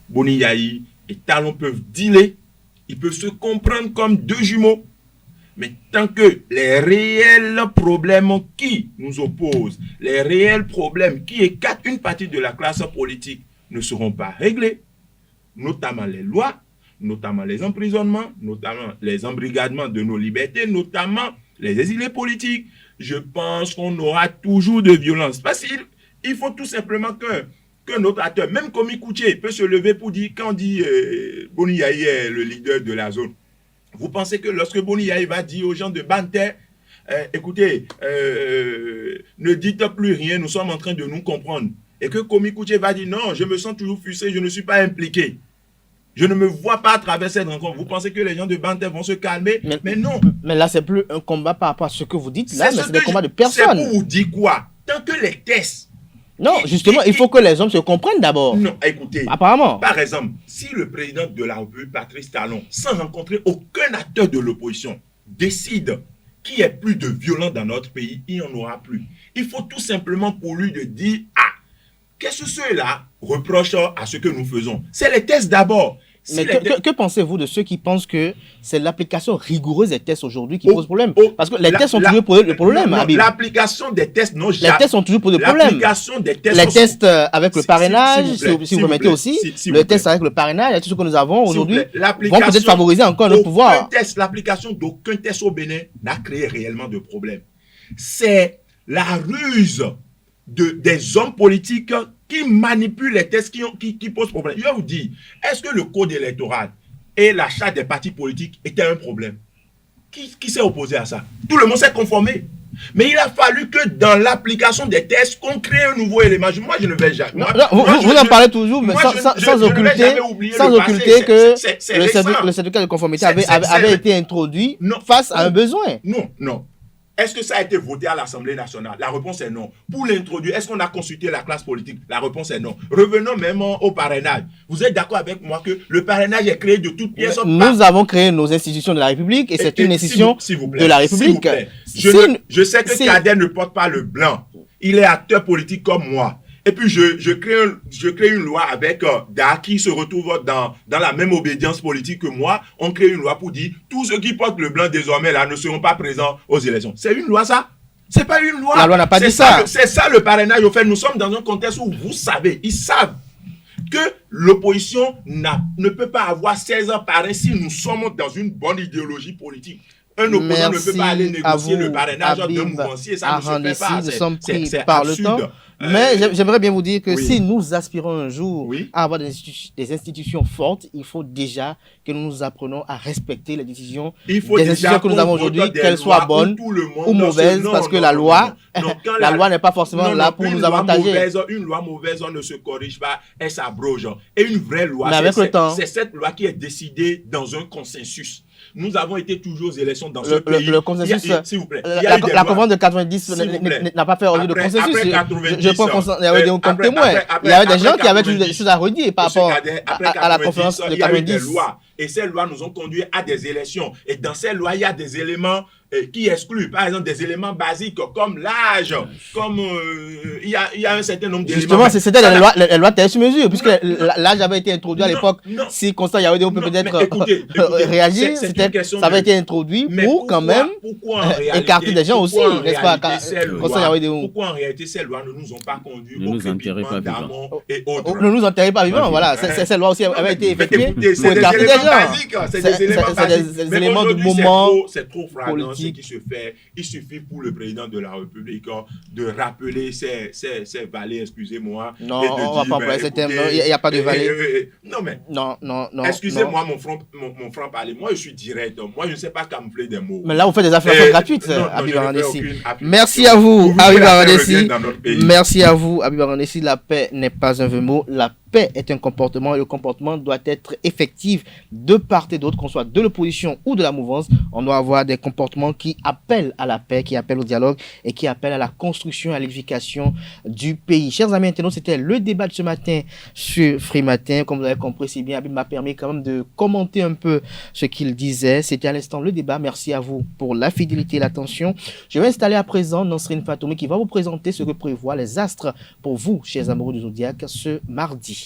Boni-Yayi et Talon peuvent dealer, ils peuvent se comprendre comme deux jumeaux. Mais tant que les réels problèmes qui nous opposent, les réels problèmes qui écartent une partie de la classe politique ne seront pas réglés, notamment les lois, notamment les emprisonnements, notamment les embrigadements de nos libertés, notamment les exilés politiques, je pense qu'on aura toujours de violence. Parce qu'il faut tout simplement que notre acteur, même Komi Kouché, peut se lever pour dire, quand on dit Boni Yaye est le leader de la zone, vous pensez que lorsque Boni Yaye va dire aux gens de Banter, écoutez, ne dites plus rien, nous sommes en train de nous comprendre, et que Komi Kouché va dire non, je me sens toujours frustré, je ne suis pas impliqué. Je ne me vois pas à travers cette rencontre. Vous pensez que les gens de Banter vont se calmer? Mais non. Mais là, c'est plus un combat par rapport à ce que vous dites là, mais c'est des combats de personnes. C'est pour vous dire quoi? Tant que les tests... Non, justement, il faut que les hommes se comprennent d'abord. Non, écoutez. Apparemment. Par exemple, si le président de la République, Patrice Talon, sans rencontrer aucun acteur de l'opposition, décide qu'il n'y ait plus de violence dans notre pays, il n'y en aura plus. Il faut tout simplement pour lui de dire, qu'est-ce que ceux-là reprochent à ce que nous faisons? C'est les tests d'abord. Mais que pensez-vous de ceux qui pensent que c'est l'application rigoureuse des tests aujourd'hui qui pose problème? Parce que les tests sont toujours posé le problème, Habib. L'application des tests, non, les tests sont toujours posé le problème. L'application des tests. Les tests avec le parrainage, si vous permettez aussi, le test avec le parrainage, tout ce que nous avons aujourd'hui, vont peut-être favoriser encore notre pouvoir. L'application d'aucun test au Bénin n'a créé réellement de problème. C'est la ruse des hommes politiques qui manipulent les tests qui posent problème. Je vais vous dire, est-ce que le code électoral et la charte des partis politiques étaient un problème? Qui s'est opposé à ça? Tout le monde s'est conformé. Mais il a fallu que dans l'application des tests, qu'on crée un nouveau élément. Moi, je ne vais jamais... Vous en parlez toujours, mais sans occulter que le certificat de conformité avait été introduit face à un besoin. Non. Est-ce que ça a été voté à l'Assemblée nationale? La réponse est non. Pour l'introduire, est-ce qu'on a consulté la classe politique? La réponse est non. Revenons même au parrainage. Vous êtes d'accord avec moi que le parrainage est créé de toutes pièces? Nous avons créé nos institutions de la République et c'est une institution de la République. Je sais que Kader ne porte pas le blanc. Il est acteur politique comme moi. Et puis, je crée une loi avec Da qui se retrouve dans la même obédience politique que moi. On crée une loi pour dire tous ceux qui portent le blanc désormais là ne seront pas présents aux élections. C'est une loi ça? C'est pas une loi. La loi n'a pas dit ça. C'est ça le parrainage. Au fait, nous sommes dans un contexte où vous savez, ils savent que l'opposition ne peut pas avoir 16 ans parrain si nous sommes dans une bonne idéologie politique. Un opposant ne peut pas aller négocier le parrainage d'un mouvancier. Ça ne se fait pas. Nous sommes pris par le temps. Mais j'aimerais bien vous dire que si nous aspirons un jour à avoir des institutions fortes, il faut déjà que nous nous apprenons à respecter les décisions des institutions que nous avons aujourd'hui, qu'elles soient bonnes ou mauvaises, parce que la loi n'est pas forcément là pour nous avantager. Une loi mauvaise, on ne se corrige pas, elle s'abroge. Et une vraie loi, c'est cette loi qui est décidée dans un consensus. Nous avons été toujours aux élections dans ce pays. Le consensus, s'il vous plaît. La conférence de 90 n'a pas fait aujourd'hui de consensus. Je prends comme témoin. Il y avait des gens qui avaient des choses à redire par rapport à la conférence de 90. Et ces lois nous ont conduit à des élections. Et dans ces lois, il y a des éléments qui excluent, par exemple, des éléments basiques comme l'âge, comme il y a un certain nombre d'éléments. Justement, c'était les lois telles sur mesure, puisque l'âge avait été introduit à l'époque. Si Constant Yaoundé peut peut-être réagir, ça avait été introduit pour quand même écarter des gens aussi, n'est-ce pas? Pourquoi en réalité ces lois ne nous ont pas conduits au crépitement d'amont et autres? Ne nous enterrez pas vivants, voilà. Ces lois aussi avaient été effectuées pour écarter des gens. C'est des éléments du moment. C'est trop flagrant ce qui se fait. Il suffit pour le président de la République de rappeler ses valets, excusez-moi. Non, on va pas employer ce terme. Il n'y a pas de valets. Non, mais. Non. Excusez-moi mon franc-parler. Moi, je suis direct. Moi, je ne sais pas camoufler des mots. Mais là, vous faites des affirmations gratuites, Habib Arandessi. Merci à vous, Habib Arandessi. Merci à vous, Habib Arandessi. La paix n'est pas un vain mot. La paix est un comportement et le comportement doit être effectif de part et d'autre, qu'on soit de l'opposition ou de la mouvance. On doit avoir des comportements qui appellent à la paix, qui appellent au dialogue et qui appellent à la construction, à l'édification du pays. Chers amis internautes, c'était le débat de ce matin sur Free Matin. Comme vous avez compris, c'est bien, Habib m'a permis quand même de commenter un peu ce qu'il disait. C'était à l'instant le débat. Merci à vous pour la fidélité et l'attention. Je vais installer à présent Nansrine Fatoumi qui va vous présenter ce que prévoient les astres pour vous, chers amoureux du Zodiac, ce mardi.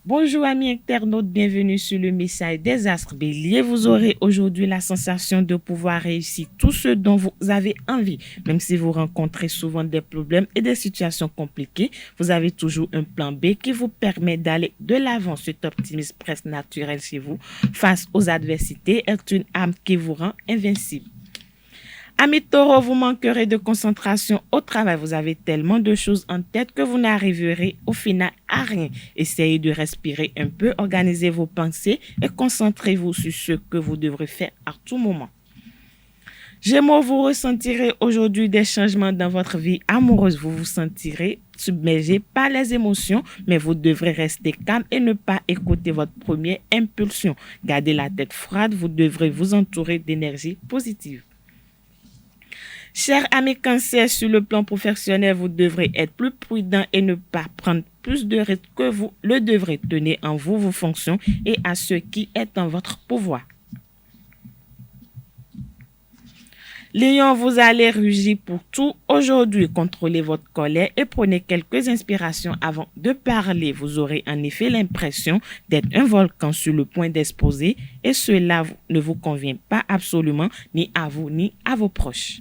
Bonjour amis internautes, bienvenue sur le message des astres bélier. Vous aurez aujourd'hui la sensation de pouvoir réussir tout ce dont vous avez envie. Même si vous rencontrez souvent des problèmes et des situations compliquées, vous avez toujours un plan B qui vous permet d'aller de l'avant. Cet optimisme presque naturel chez vous face aux adversités est une arme qui vous rend invincible. Amis taureaux, vous manquerez de concentration au travail. Vous avez tellement de choses en tête que vous n'arriverez au final à rien. Essayez de respirer un peu, organisez vos pensées et concentrez-vous sur ce que vous devrez faire à tout moment. Gémeaux, vous ressentirez aujourd'hui des changements dans votre vie amoureuse. Vous vous sentirez submergé par les émotions, mais vous devrez rester calme et ne pas écouter votre première impulsion. Gardez la tête froide, vous devrez vous entourer d'énergie positive. Chers amis Cancer, sur le plan professionnel, vous devrez être plus prudent et ne pas prendre plus de risques que vous le devrez. Tenez en vous vos fonctions et à ce qui est en votre pouvoir. Lion, vous allez rugir pour tout aujourd'hui. Contrôlez votre colère et prenez quelques inspirations avant de parler. Vous aurez en effet l'impression d'être un volcan sur le point d'exploser et cela ne vous convient pas absolument ni à vous ni à vos proches.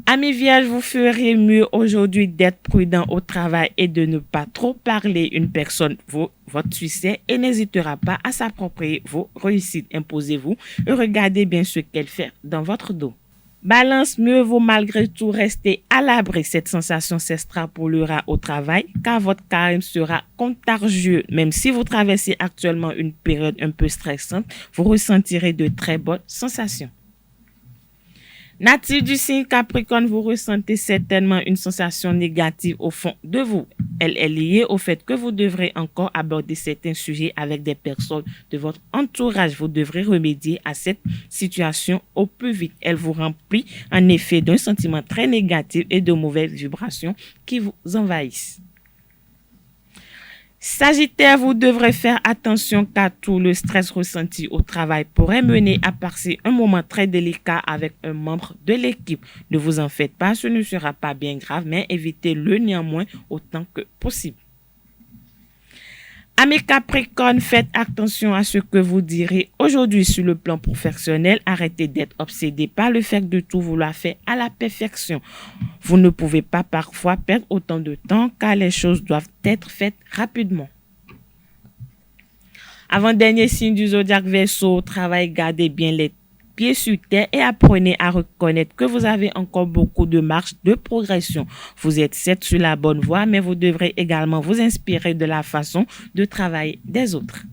Amis Vierges, vous ferez mieux aujourd'hui d'être prudent au travail et de ne pas trop parler. Une personne vaut votre succès et n'hésitera pas à s'approprier vos réussites. Imposez-vous et regardez bien ce qu'elle fait dans votre dos. Balance, mieux vaut malgré tout rester à l'abri. Cette sensation s'extrapolera au travail car votre carême sera contagieux. Même si vous traversez actuellement une période un peu stressante, vous ressentirez de très bonnes sensations. Natif du signe Capricorne, vous ressentez certainement une sensation négative au fond de vous. Elle est liée au fait que vous devrez encore aborder certains sujets avec des personnes de votre entourage. Vous devrez remédier à cette situation au plus vite. Elle vous remplit en effet d'un sentiment très négatif et de mauvaises vibrations qui vous envahissent. Sagittaire, vous devrez faire attention car tout le stress ressenti au travail pourrait mener à passer un moment très délicat avec un membre de l'équipe. Ne vous en faites pas, ce ne sera pas bien grave, mais évitez-le néanmoins autant que possible. Amis Capricorne, faites attention à ce que vous direz aujourd'hui sur le plan professionnel. Arrêtez d'être obsédé par le fait de tout vouloir faire à la perfection. Vous ne pouvez pas parfois perdre autant de temps car les choses doivent être faites rapidement. Avant-dernier signe du zodiaque Verseau, au travail, gardez bien les pieds sur terre et apprenez à reconnaître que vous avez encore beaucoup de marge de progression. Vous êtes certes sur la bonne voie, mais vous devrez également vous inspirer de la façon de travailler des autres.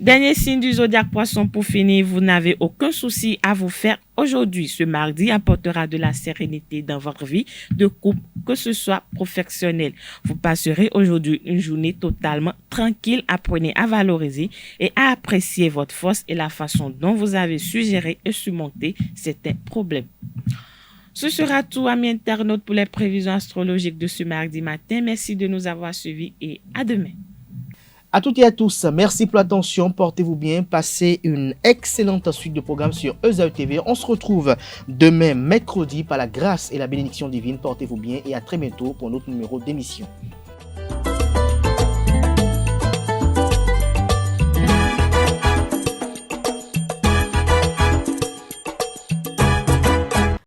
Dernier signe du zodiaque Poisson pour finir, vous n'avez aucun souci à vous faire aujourd'hui. Ce mardi apportera de la sérénité dans votre vie de couple, que ce soit professionnel. Vous passerez aujourd'hui une journée totalement tranquille. Apprenez à valoriser et à apprécier votre force et la façon dont vous avez su gérer et surmonter certains problèmes. Ce sera tout, amis internautes, pour les prévisions astrologiques de ce mardi matin. Merci de nous avoir suivis et à demain. À toutes et à tous, merci pour l'attention, portez-vous bien, passez une excellente suite de programmes sur Esaü TV. On se retrouve demain, mercredi, par la grâce et la bénédiction divine. Portez-vous bien et à très bientôt pour un autre numéro d'émission.